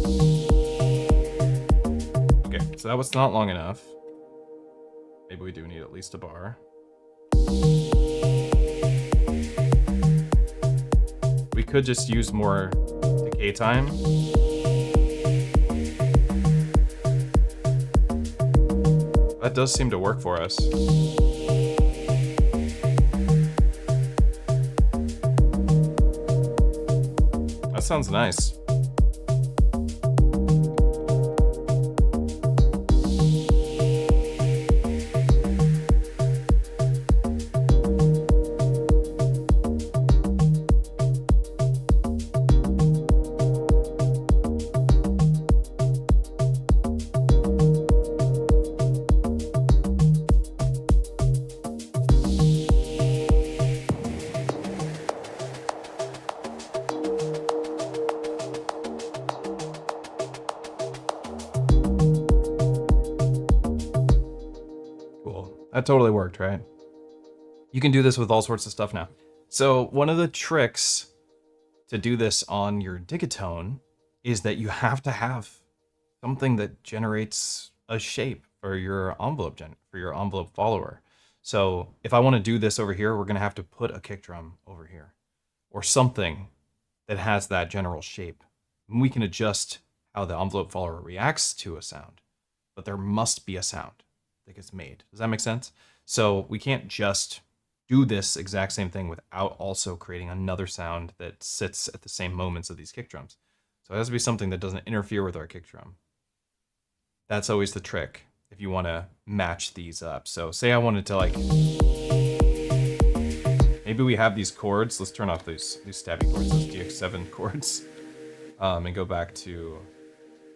Okay, so that was not long enough. Maybe we do need at least a bar. We could just use more decay time. That does seem to work for us. That sounds nice. That totally worked, right? You can do this with all sorts of stuff now. So one of the tricks to do this on your Digitone is that you have to have something that generates a shape for your envelope follower. So if I want to do this over here, we're going to have to put a kick drum over here or something that has that general shape. And we can adjust how the envelope follower reacts to a sound, but there must be a sound that gets made. Does that make sense? So we can't just do this exact same thing without also creating another sound that sits at the same moments of these kick drums. So it has to be something that doesn't interfere with our kick drum. That's always the trick if you want to match these up. So say I wanted to like, maybe we have these chords. Let's turn off these stabby chords, those DX7 chords, and go back to,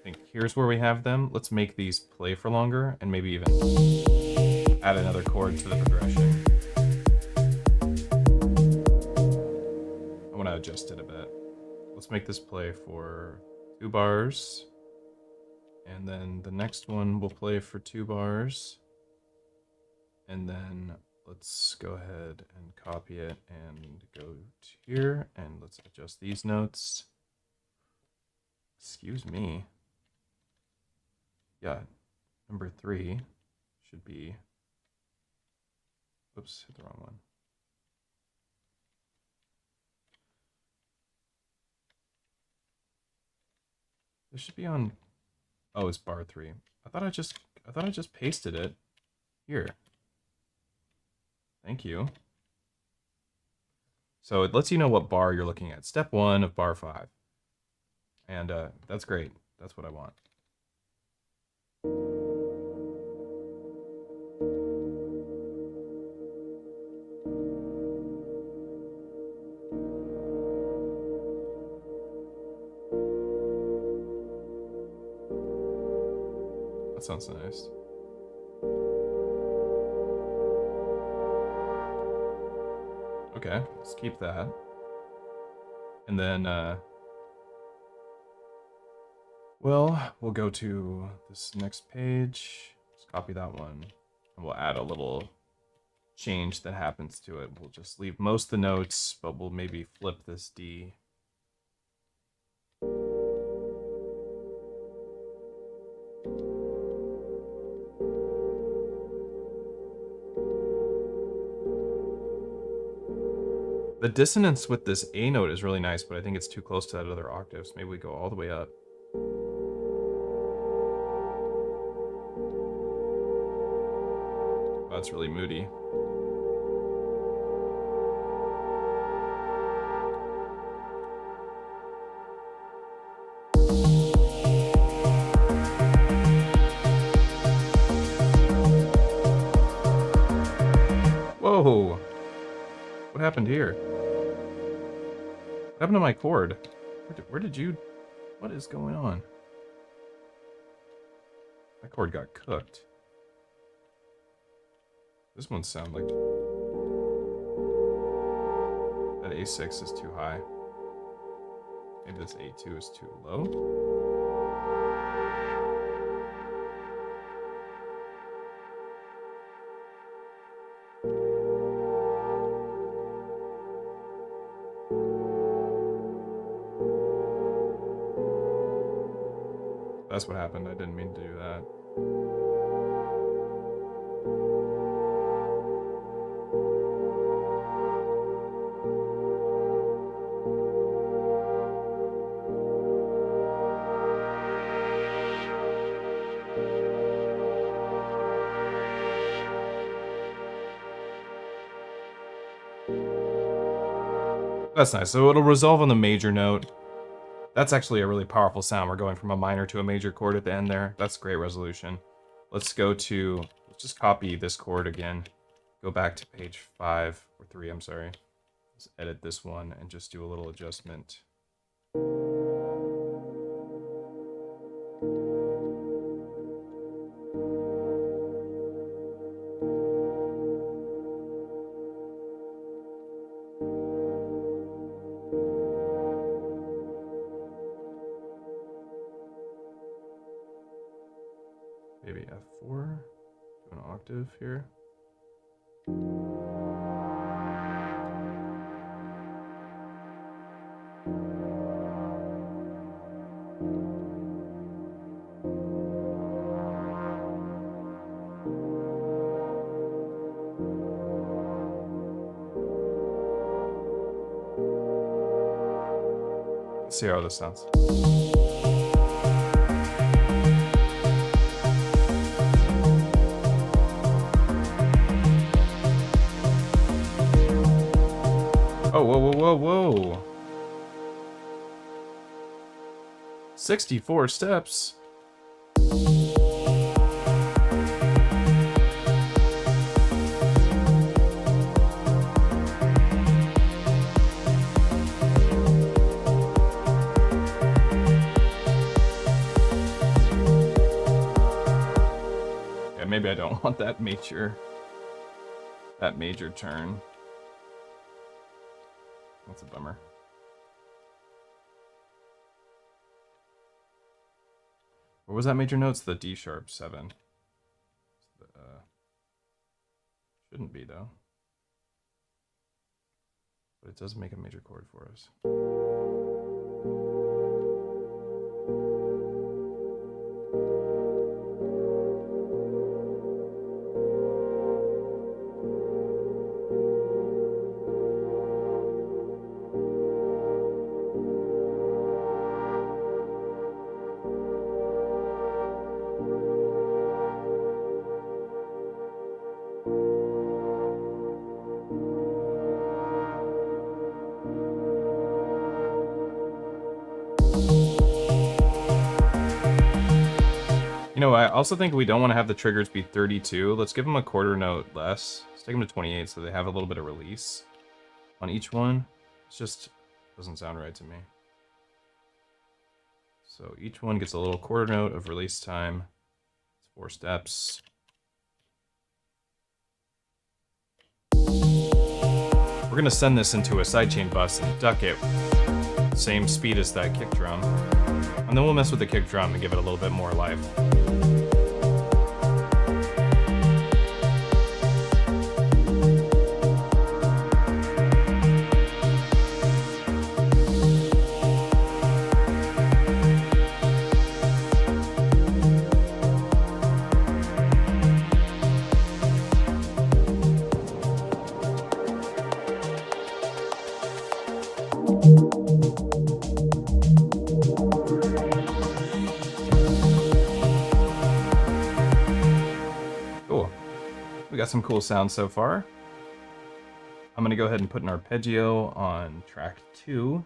I think here's where we have them. Let's make these play for longer and maybe even add another chord to the progression. I want to adjust it a bit. Let's make this play for 2 bars. And then the next one will play for 2 bars. And then let's go ahead and copy it and go to here. And let's adjust these notes. Excuse me. Yeah, number 3 should be, oops, hit the wrong one. This should be on, oh, it's bar 3. I thought I just pasted it here. Thank you. So it lets you know what bar you're looking at. Step 1 of bar 5. And that's great. That's what I want. That sounds nice. Okay, let's keep that. And then, well, we'll go to this next page. Let's copy that one. And we'll add a little change that happens to it. We'll just leave most of the notes, but we'll maybe flip this D. The dissonance with this A note is really nice, but I think it's too close to that other octave, so maybe we go all the way up. Wow, that's really moody. Whoa! What happened here? What happened to my chord? Where did you... What is going on? My chord got cooked. This one sounds like... That A6 is too high. Maybe this A2 is too low? That's what happened. I didn't mean to do that. That's nice. So it'll resolve on the major note. That's actually a really powerful sound. We're going from a minor to a major chord at the end there. That's great resolution. Let's just copy this chord again. Go back to page 5, or 3, I'm sorry. Let's edit this one and just do a little adjustment. Maybe F4, do an octave here. Let's see how this sounds. Oh, whoa, whoa, whoa, whoa. 64 steps. Yeah, maybe I don't want that major turn. That's a bummer. What was that major note? It's the D sharp 7. Shouldn't be though. But it does make a major chord for us. You know, I also think we don't want to have the triggers be 32. Let's give them a quarter note less. Let's take them to 28 so they have a little bit of release on each one. It just doesn't sound right to me. So each one gets a little quarter note of release time. It's 4 steps. We're going to send this into a sidechain bus and duck it same speed as that kick drum. And then we'll mess with the kick drum and give it a little bit more life. We got some cool sounds so far. I'm gonna go ahead and put an arpeggio on track 2.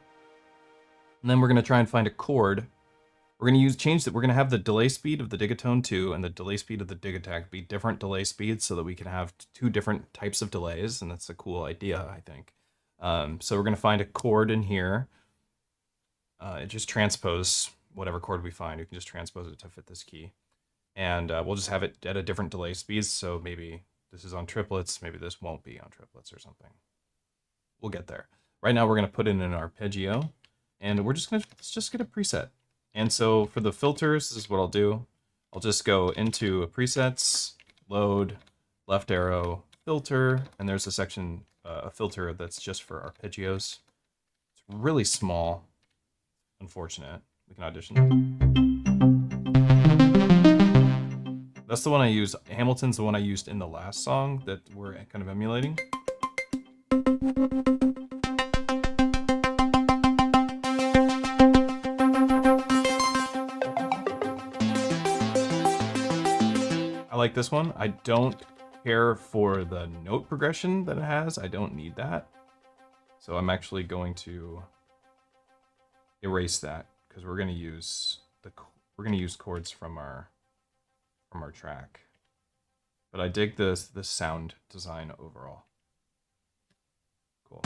And then we're gonna try and find a chord. We're gonna have the delay speed of the Digitone 2 and the delay speed of the Digitakt be different delay speeds so that we can have 2 different types of delays, and that's a cool idea, I think. So we're gonna find a chord in here. It just transpose whatever chord we find. You can just transpose it to fit this key. And we'll just have it at a different delay speeds, so maybe this is on triplets, maybe this won't be on triplets or something. We'll get there. Right now we're gonna put in an arpeggio, and let's just get a preset. And so for the filters, this is what I'll do. I'll just go into presets, load, left arrow, filter, and there's a section, a filter that's just for arpeggios. It's really small, unfortunate. We can audition. That's the one I use. Hamilton's the one I used in the last song that we're kind of emulating. I like this one. I don't care for the note progression that it has. I don't need that. So I'm actually going to erase that because we're going to use chords from our track. But I dig the sound design overall. Cool.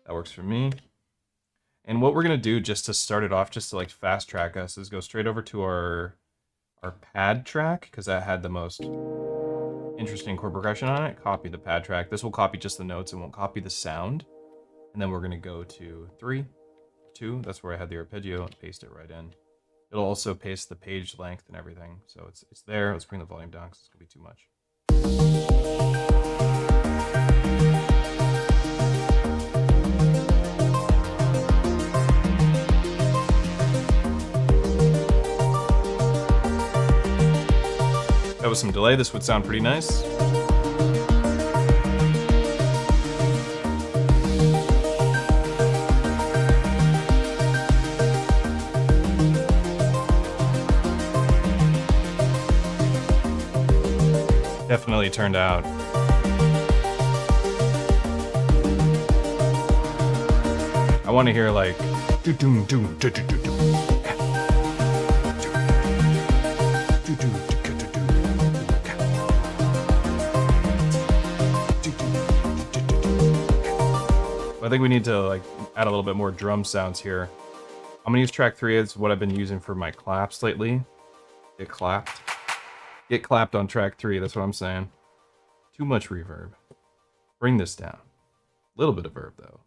That works for me. And what we're gonna do just to start it off, just to like fast track us, is go straight over to our pad track, because that had the most interesting chord progression on it. Copy the pad track. This will copy just the notes, it won't copy the sound. And then we're gonna go to 3, 2, that's where I had the arpeggio, and paste it right in. It'll also paste the page length and everything, so it's there. Let's bring the volume down because it's gonna be too much. That was some delay. This would sound pretty nice. Definitely turned out. I want to hear like do do do do do do do. I think we need to like add a little bit more drum sounds here. I'm gonna use track 3 as what I've been using for my claps lately. Get clapped. Get clapped on track 3, that's what I'm saying. Too much reverb. Bring this down. A little bit of verb though.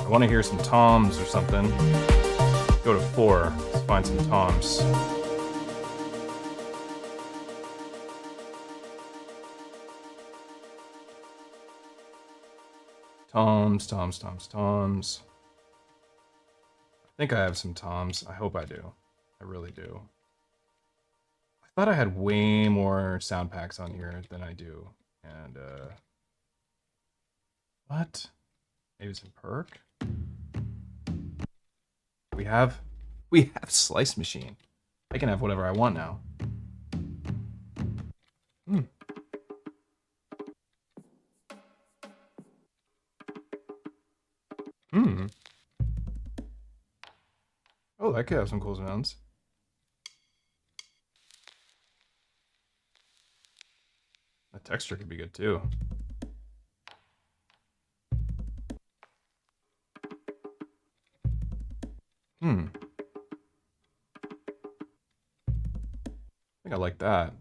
I want to hear some toms or something. Go to 4, let's find some toms. Toms, toms, toms, toms. I think I have some toms. I hope I do. I really do. I thought I had way more sound packs on here than I do. And, what? Maybe some perk? We have Slice Machine. I can have whatever I want now. Oh, that could have some cool sounds. The texture could be good too. I think I like that.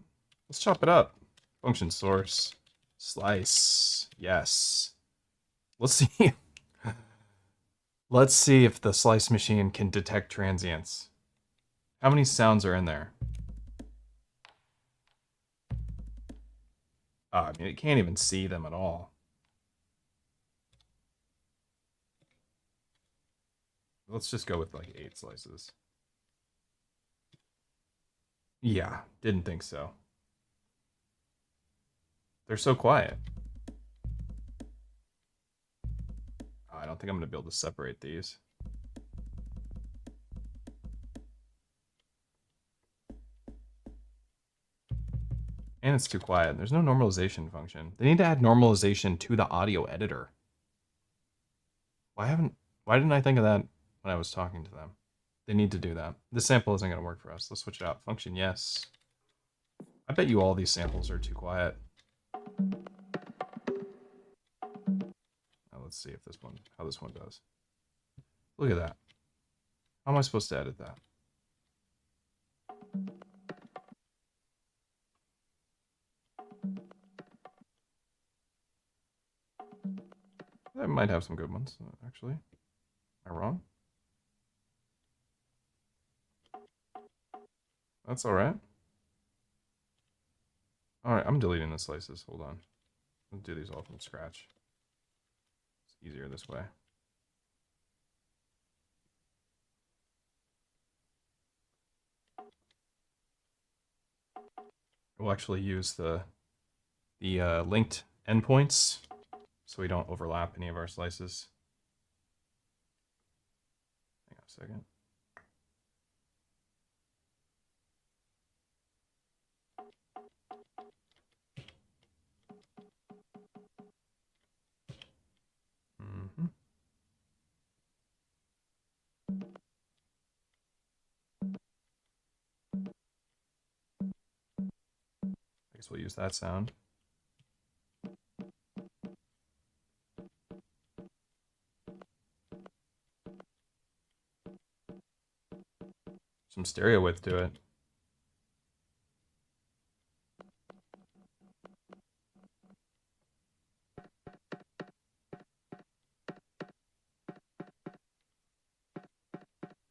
Let's chop it up. Function source. Slice. Yes. Let's see. Let's see if the Slice Machine can detect transients. How many sounds are in there? I mean, it can't even see them at all. Let's just go with like 8 slices. Yeah, didn't think so. They're so quiet. I don't think I'm going to be able to separate these. And it's too quiet. There's no normalization function. They need to add normalization to the audio editor. Why didn't I think of that when I was talking to them? They need to do that. This sample isn't going to work for us. Let's switch it out. Function, yes. I bet you all these samples are too quiet. Now let's see if how this one does. Look at that. How am I supposed to edit that? I might have some good ones, actually. Am I wrong? That's alright. Alright, I'm deleting the slices. Hold on. I'll do these all from scratch. It's easier this way. We'll actually use the linked endpoints so we don't overlap any of our slices. Hang on a second. I guess we'll use that sound. Some stereo width to it.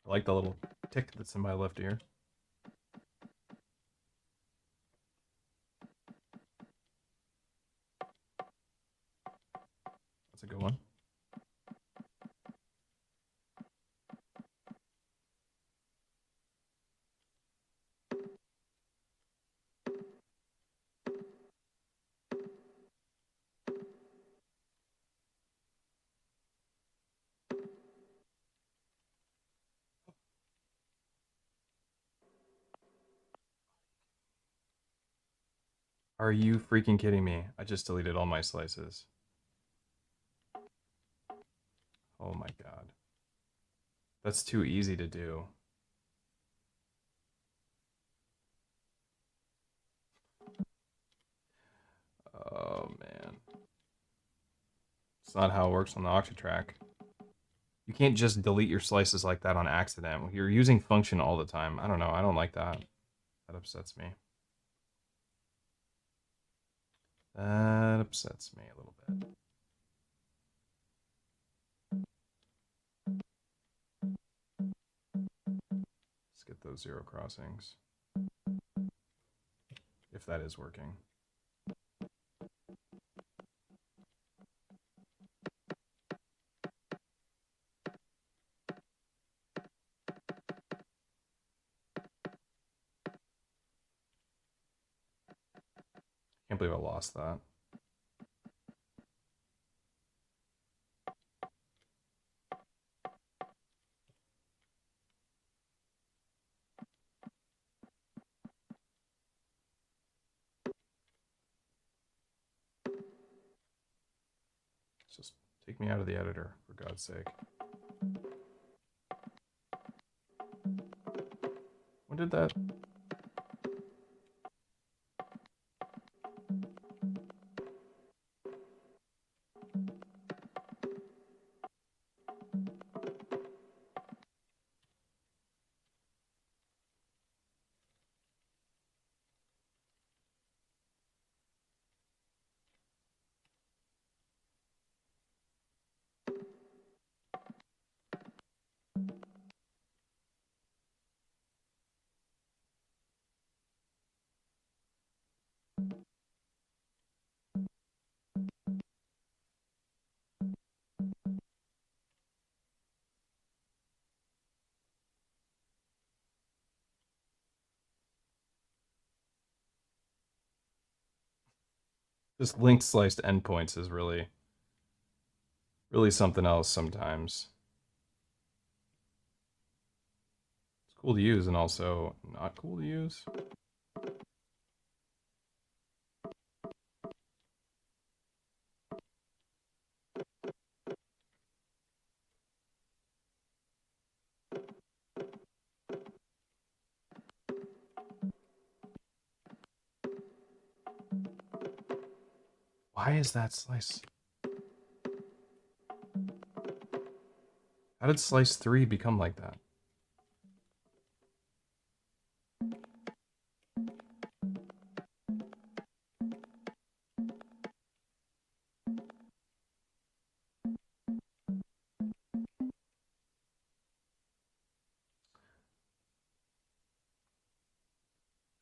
I like the little tick that's in my left ear. That's a good one. Are you freaking kidding me? I just deleted all my slices. Oh my god. That's too easy to do. Oh man. It's not how it works on the Octatrack. You can't just delete your slices like that on accident. You're using function all the time. I don't know. I don't like that. That upsets me. That upsets me a little bit. Let's get those zero crossings. If that is working. Can't believe I lost that. Just take me out of the editor, for God's sake. When did that... This linked sliced endpoints is really really something else sometimes. It's cool to use and also not cool to use. Why is that slice? How did slice 3 become like that?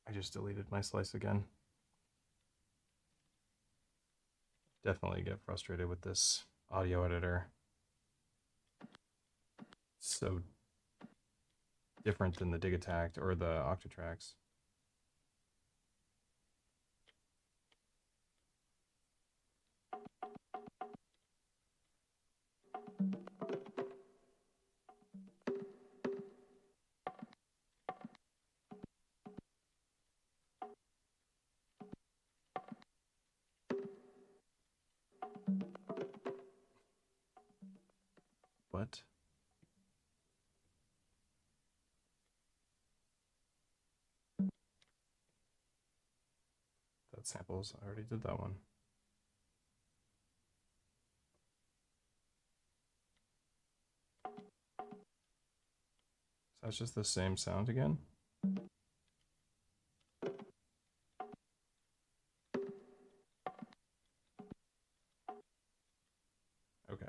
I just deleted my slice again. Definitely get frustrated with this audio editor. It's so different than the Digitakt or the Octatracks. What? That samples. I already did that one. So that's just the same sound again? Okay.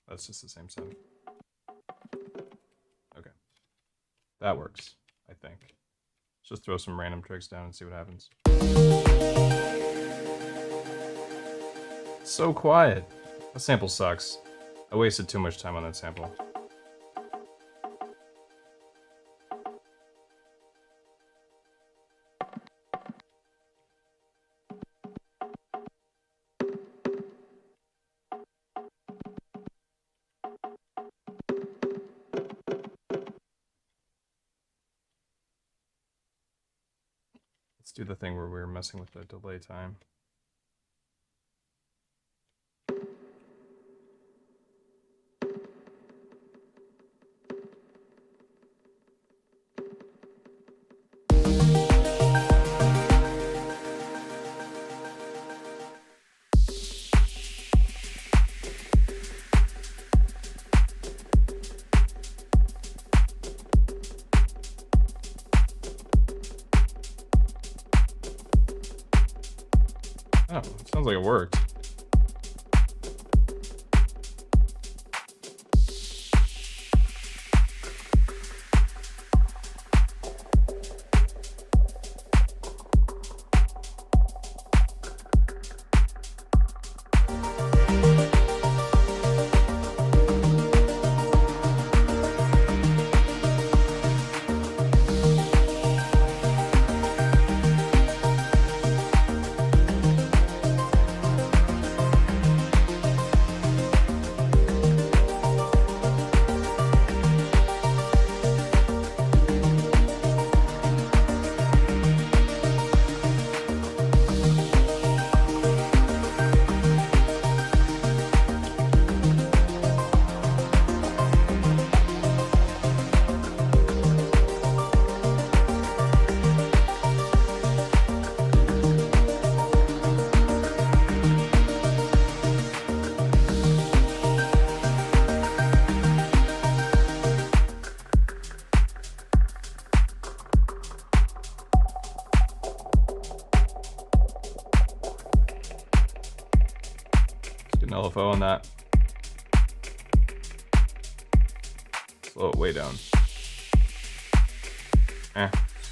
That's just the same sound. Okay. That works, I think. Let's just throw some random tricks down and see what happens. So quiet. That sample sucks. I wasted too much time on that sample. Let's do the thing where we're messing with the delay time. Oh, it sounds like it worked. An LFO on that. Slow it way down. Just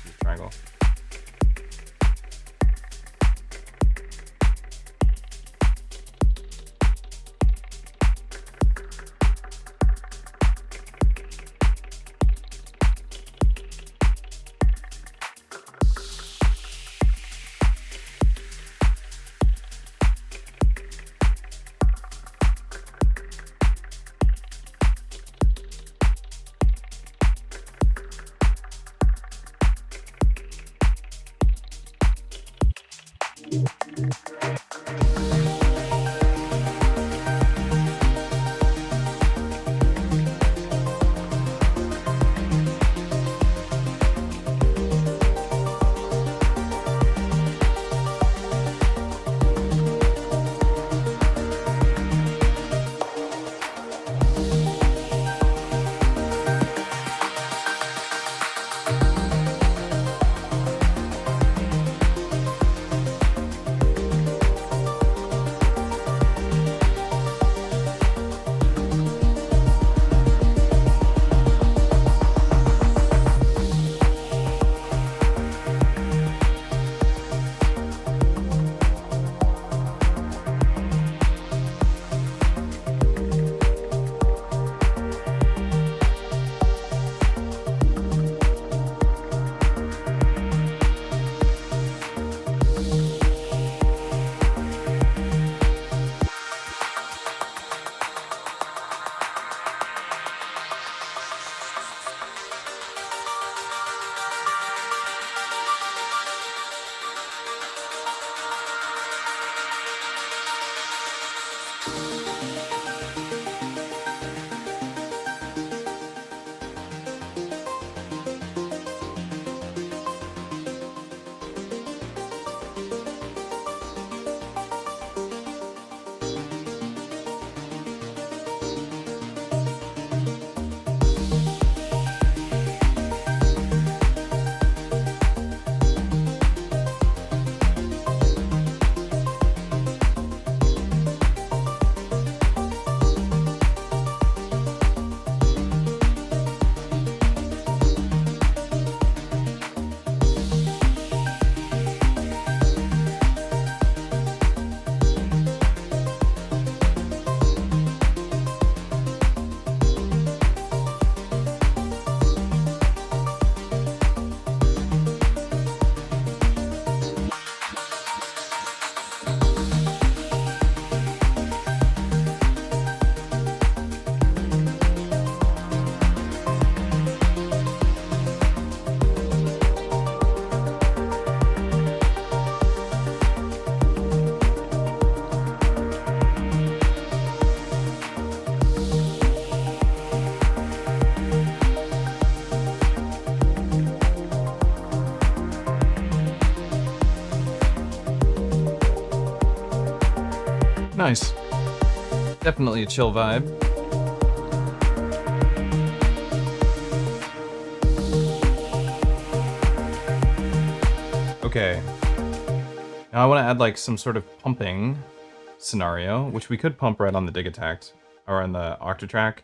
use triangle. Nice. Definitely a chill vibe. Okay. Now I want to add like some sort of pumping scenario, which we could pump right on the Digitakt or on the Octatrack.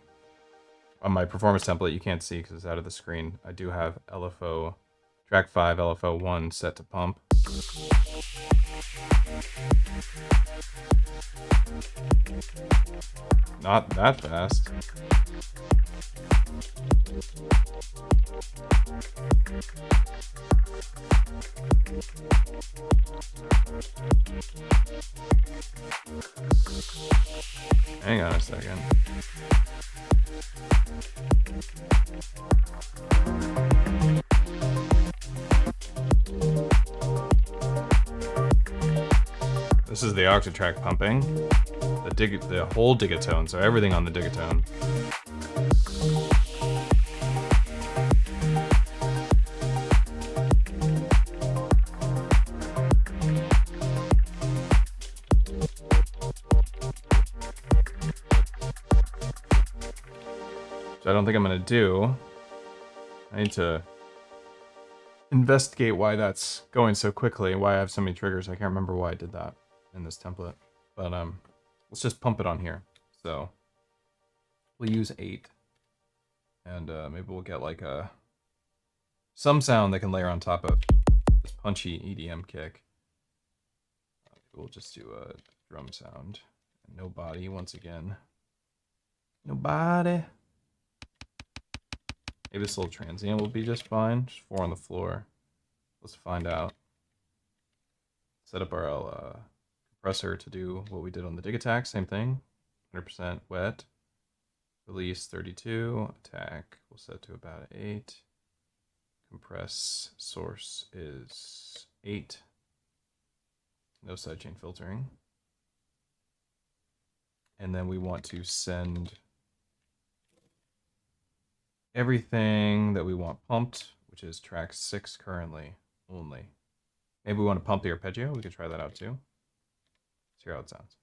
On my performance template, you can't see because it's out of the screen. I do have LFO track 5, LFO 1 set to pump. Not that fast. Hang on a second. This is the Octatrack pumping. The whole Digitone, so everything on the Digitone. Which I don't think I'm gonna do. I need to investigate why that's going so quickly, why I have so many triggers. I can't remember why I did that in this template. But let's just pump it on here. So we'll use 8. And maybe we'll get like some sound that can layer on top of this punchy EDM kick. We'll just do a drum sound. No body once again. No body. Maybe this little transient will be just fine. Just 4 on the floor. Let's find out. Set up our compressor to do what we did on the Digitakt. Same thing. 100% wet. Release 32. Attack we'll set to about 8. Compress source is 8. No sidechain filtering. And then we want to send everything that we want pumped, which is track 6 currently only. Maybe we want to pump the arpeggio. We could try that out too. Let's hear how it sounds.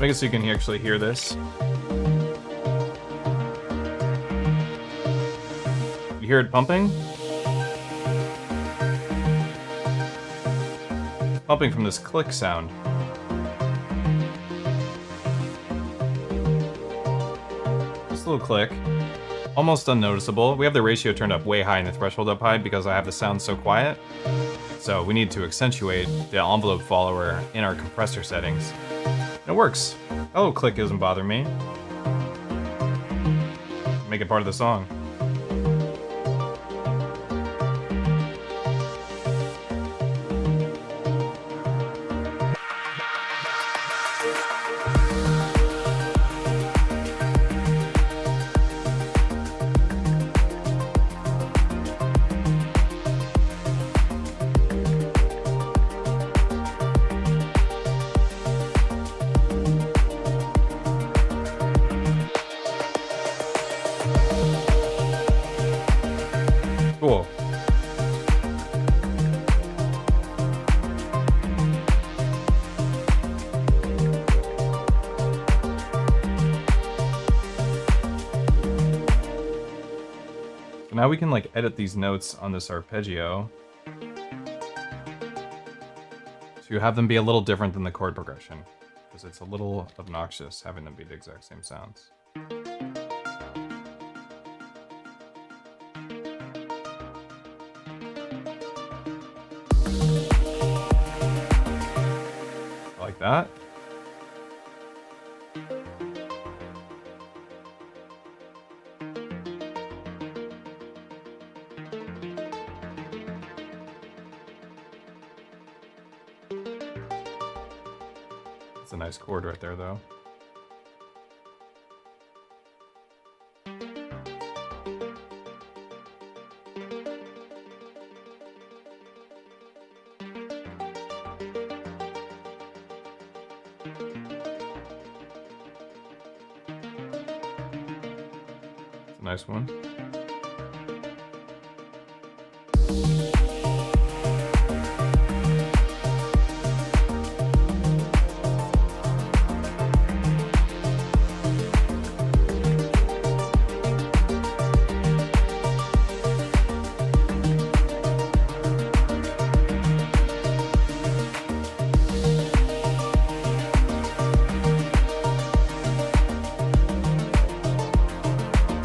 Make it so you can actually hear this. You hear it pumping? It's pumping from this click sound. Just a little click. Almost unnoticeable. We have the ratio turned up way high and the threshold up high because I have the sound so quiet. So we need to accentuate the envelope follower in our compressor settings. It works. That little click doesn't bother me. Make it part of the song. Cool. So now we can like edit these notes on this arpeggio to have them be a little different than the chord progression, because it's a little obnoxious having them be the exact same sounds. Like that. It's a nice chord right there, though. Nice one.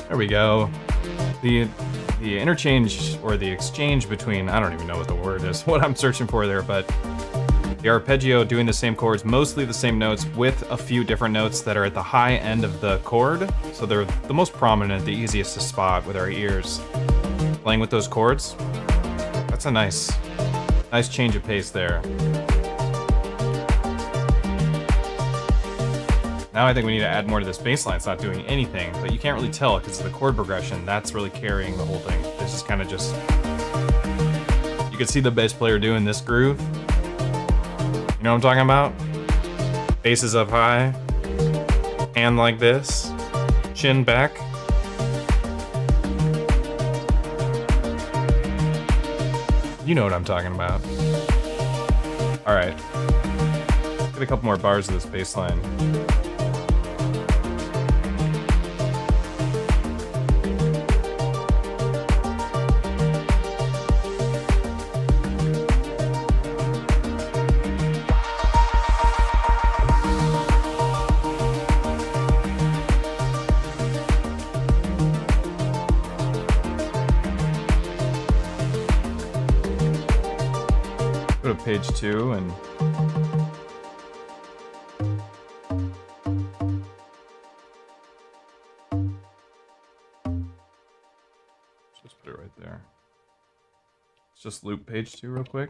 There we go. The interchange or the exchange between, I don't even know what the word is, what I'm searching for there, but the arpeggio doing the same chords, mostly the same notes with a few different notes that are at the high end of the chord. So they're the most prominent, the easiest to spot with our ears. Playing with those chords, that's a nice change of pace there. Now I think we need to add more to this bass line. It's not doing anything, but you can't really tell because of the chord progression. That's really carrying the whole thing. This is kind of just... You can see the bass player doing this groove. You know what I'm talking about? Bass is up high. Hand like this. Chin back. You know what I'm talking about. Alright. Get a couple more bars of this bass line. Go to page 2 and just put it right there. Let's just loop page 2 real quick.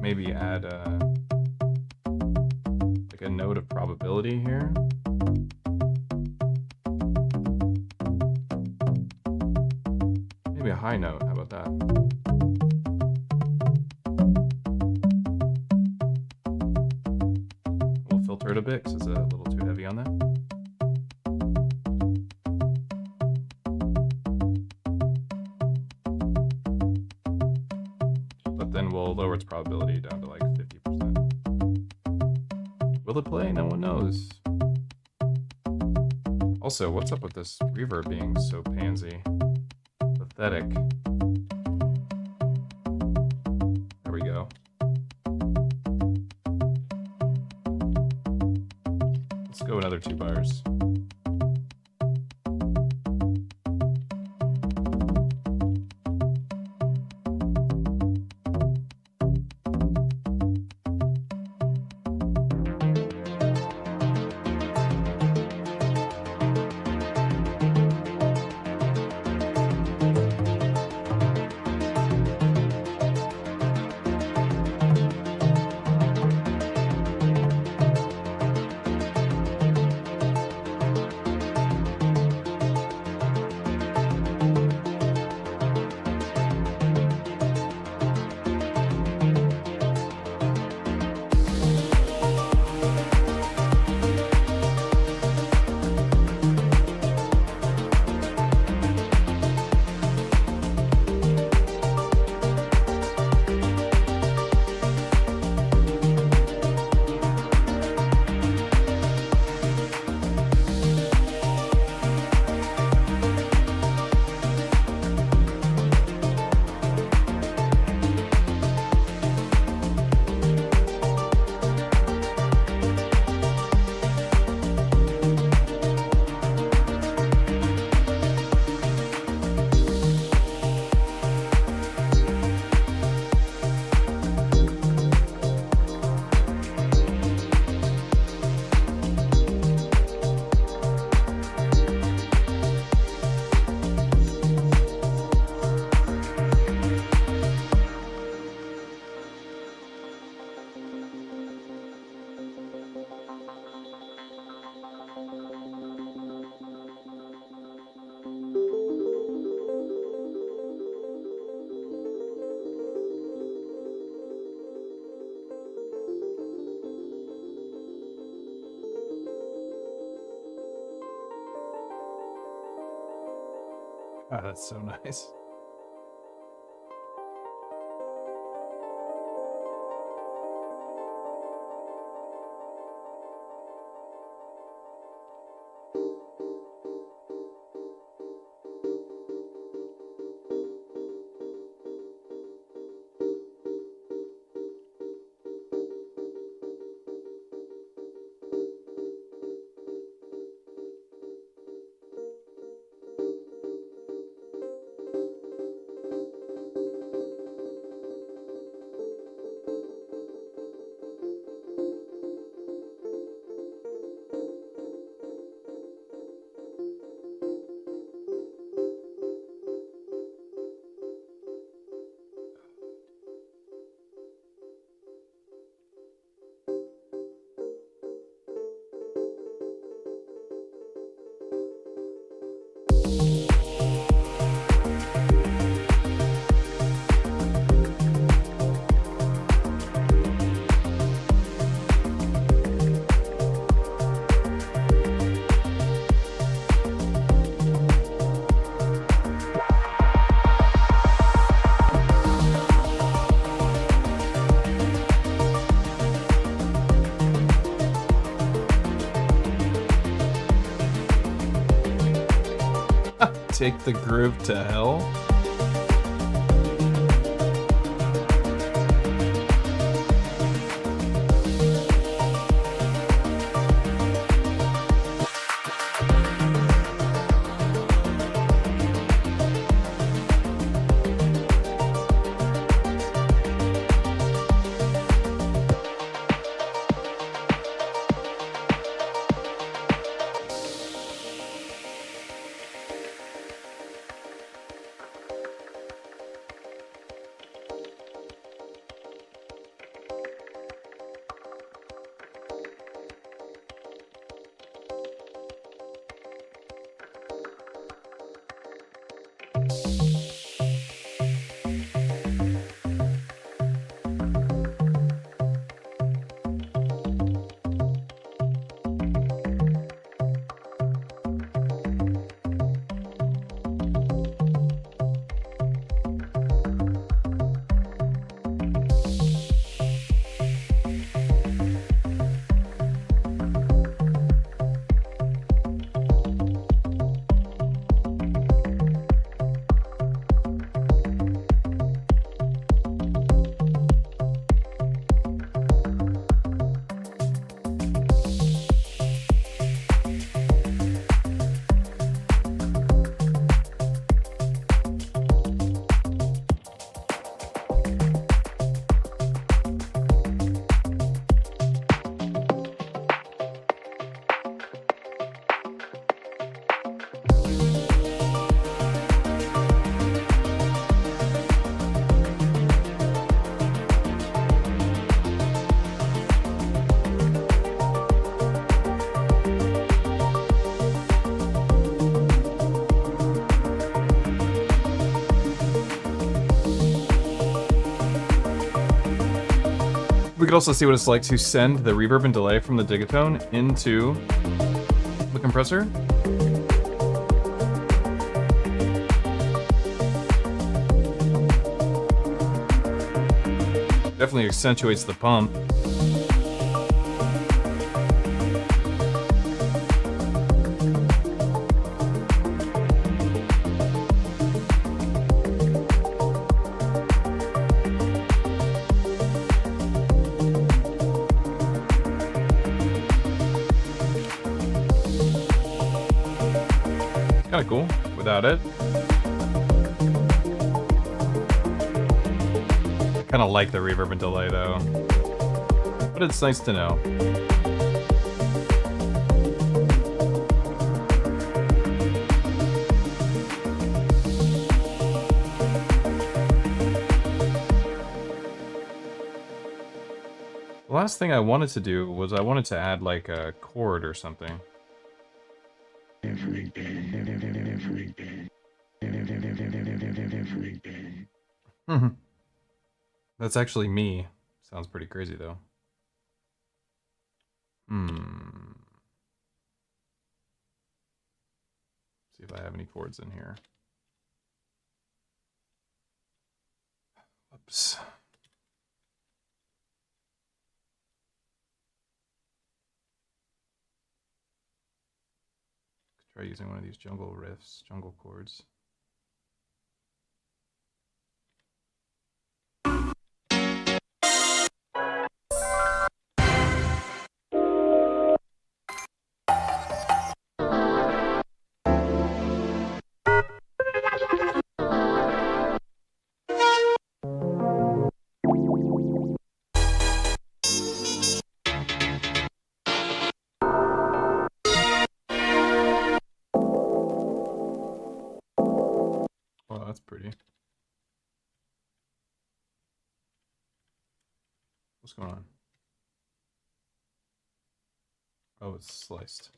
Maybe add like a note of probability here. Maybe a high note, how about that? We'll filter it a bit because it's a little too heavy on that. But then we'll lower its probability down to like 50%. Will it play? No one knows. Also, what's up with this reverb being so pansy? Pathetic. There we go. Let's go another 2 bars. Ah, that's so nice. Take the groove to hell. We could also see what it's like to send the reverb and delay from the Digitone into the compressor. Definitely accentuates the pump. Kind of cool without it. Kind of like the reverb and delay though, but it's nice to know. The last thing I wanted to do was I wanted to add like a chord or something. That's actually me. Sounds pretty crazy though. See if I have any chords in here. Oops. Try using one of these jungle riffs, jungle chords. Oh, that's pretty. What's going on? Oh, it's sliced.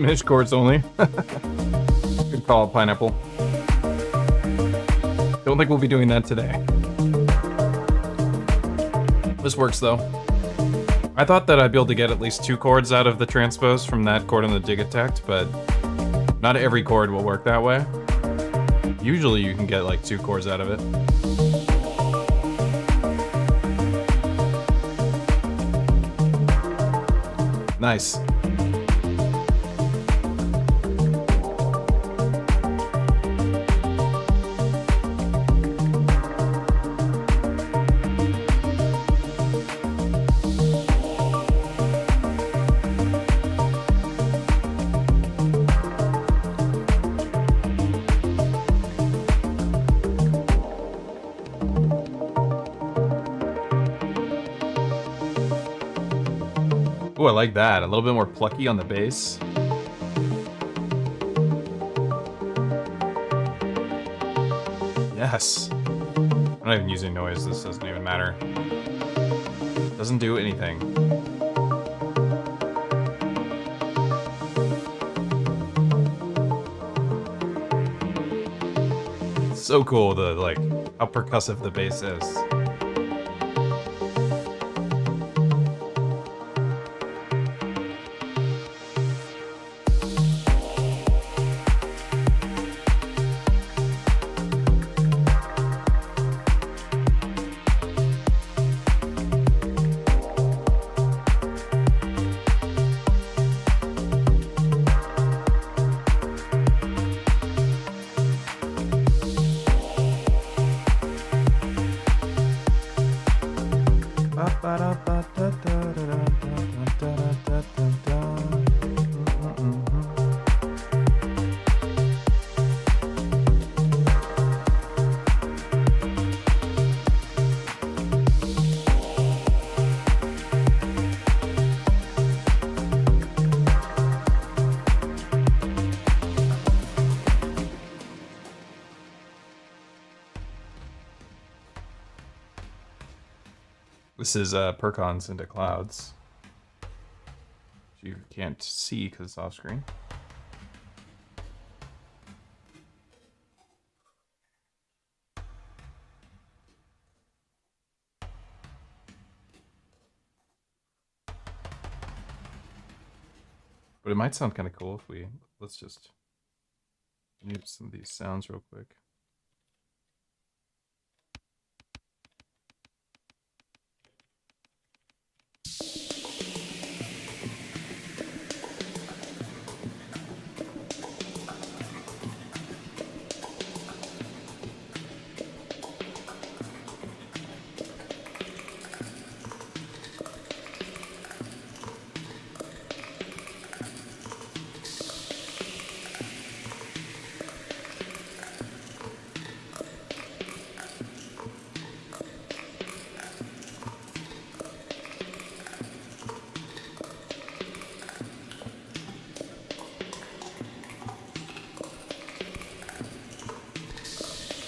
Diminished chords only. Good call, Pineapple. Don't think we'll be doing that today. This works though. I thought that I'd be able to get at least 2 chords out of the transpose from that chord on the Digitakt, but not every chord will work that way. Usually you can get like 2 chords out of it. Nice. Ooh, I like that. A little bit more plucky on the bass. Yes. I'm not even using noise. This doesn't even matter. Doesn't do anything. It's so cool, the like how percussive the bass is. This is Percons into Clouds. You can't see because it's off screen. But it might sound kind of cool if we, let's just mute some of these sounds real quick.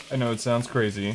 I know it sounds crazy.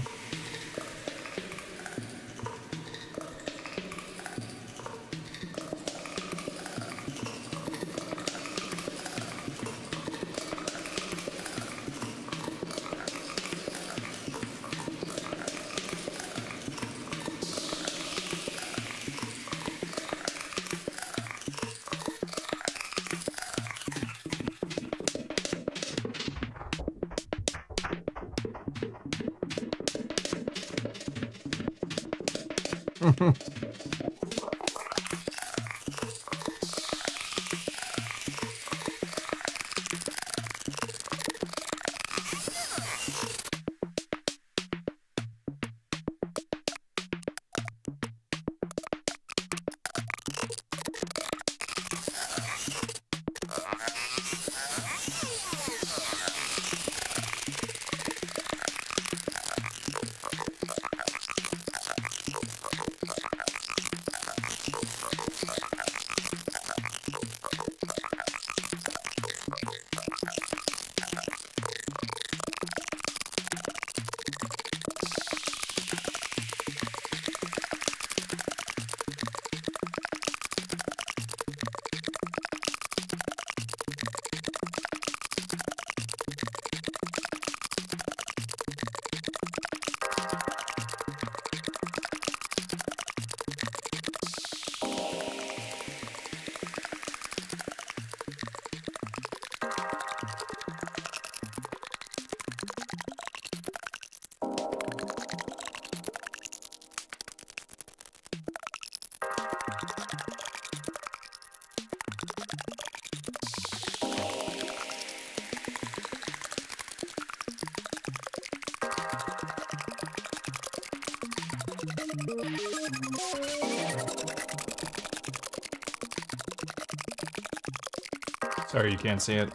Sorry you can't see it.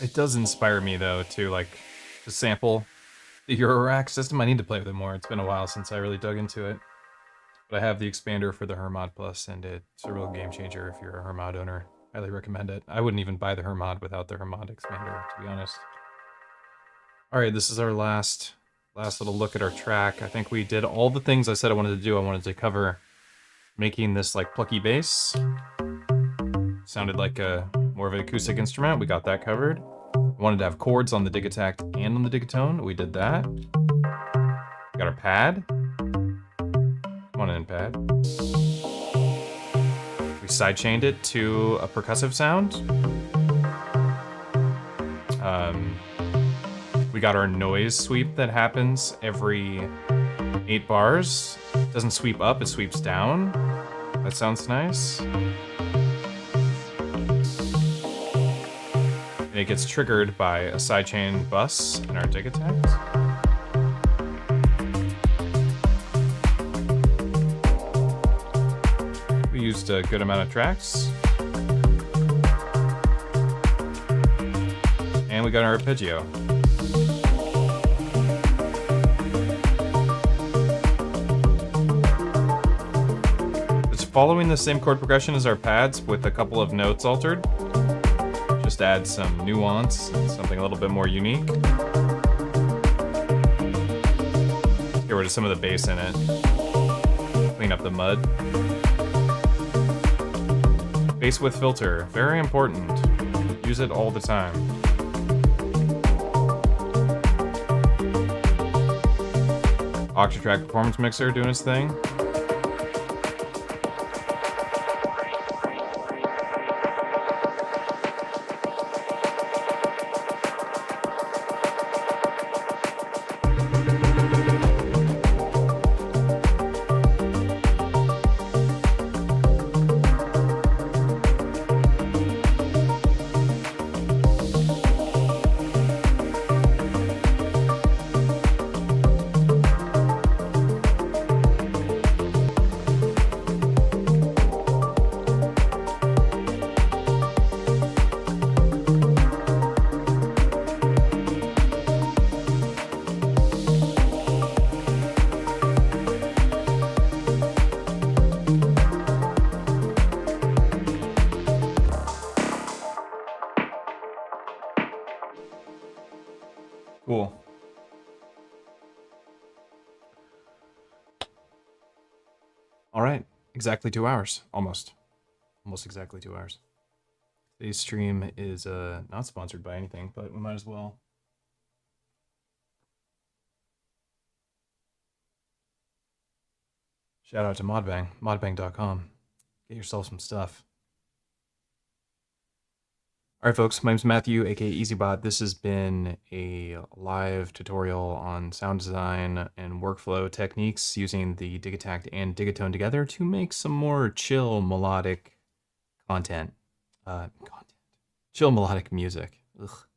It does inspire me though to like to sample the Eurorack system. I need to play with it more. It's been a while since I really dug into it. But I have the expander for the Hermod Plus, and it's a real game changer if you're a Hermod owner. Highly recommend it. I wouldn't even buy the Hermod without the Hermod expander, to be honest. Alright, this is our last little look at our track. I think we did all the things I said I wanted to do. I wanted to cover making this like plucky bass. Sounded like a more of an acoustic instrument. We got that covered. I wanted to have chords on the Digitakt and on the Digitone. We did that. We got our pad. Come on in, pad. We sidechained it to a percussive sound. We got our noise sweep that happens every 8 bars. It doesn't sweep up, it sweeps down. That sounds nice. And it gets triggered by a sidechain bus in our Digitakt. We used a good amount of tracks. And we got our arpeggio. It's following the same chord progression as our pads with a couple of notes altered. Just add some nuance, something a little bit more unique. Get rid of some of the bass in it. Clean up the mud. Bass with filter, very important. Use it all the time. Octatrack Performance Mixer doing its thing. Cool. All right, exactly 2 hours, almost exactly 2 hours. Today's stream is not sponsored by anything, but we might as well. Shout out to Modbang, modbang.com. Get yourself some stuff. All right, folks, my name's Matthew, aka EZBOT. This has been a live tutorial on sound design and workflow techniques using the Digitakt and Digitone together to make some more chill melodic content. Chill melodic music. Ugh.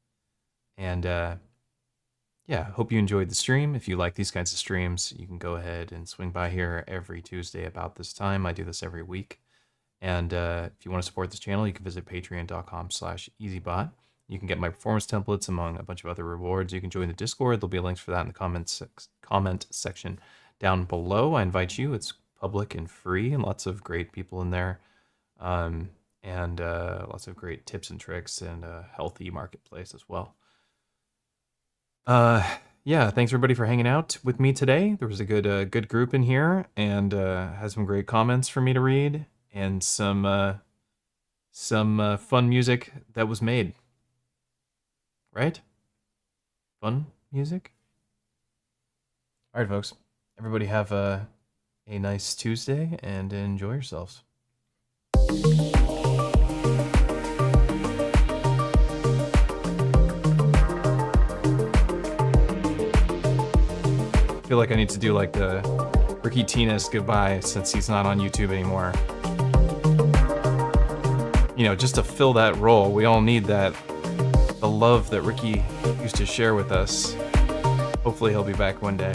And yeah, hope you enjoyed the stream. If you like these kinds of streams, you can go ahead and swing by here every Tuesday about this time. I do this every week. And if you want to support this channel, you can visit patreon.com/EZBOT. You can get my performance templates among a bunch of other rewards. You can join the Discord. There'll be links for that in the comment section down below. I invite you. It's public and free, and lots of great people in there. And lots of great tips and tricks, and a healthy marketplace as well. Yeah, thanks everybody for hanging out with me today. There was a good group in here, and had some great comments for me to read. And some fun music that was made. Right? Fun music? All right, folks. Everybody have a nice Tuesday and enjoy yourselves. I feel like I need to do like the Ricky Tinas goodbye since he's not on YouTube anymore. You know, just to fill that role, we all need that, the love that Ricky used to share with us. Hopefully he'll be back one day.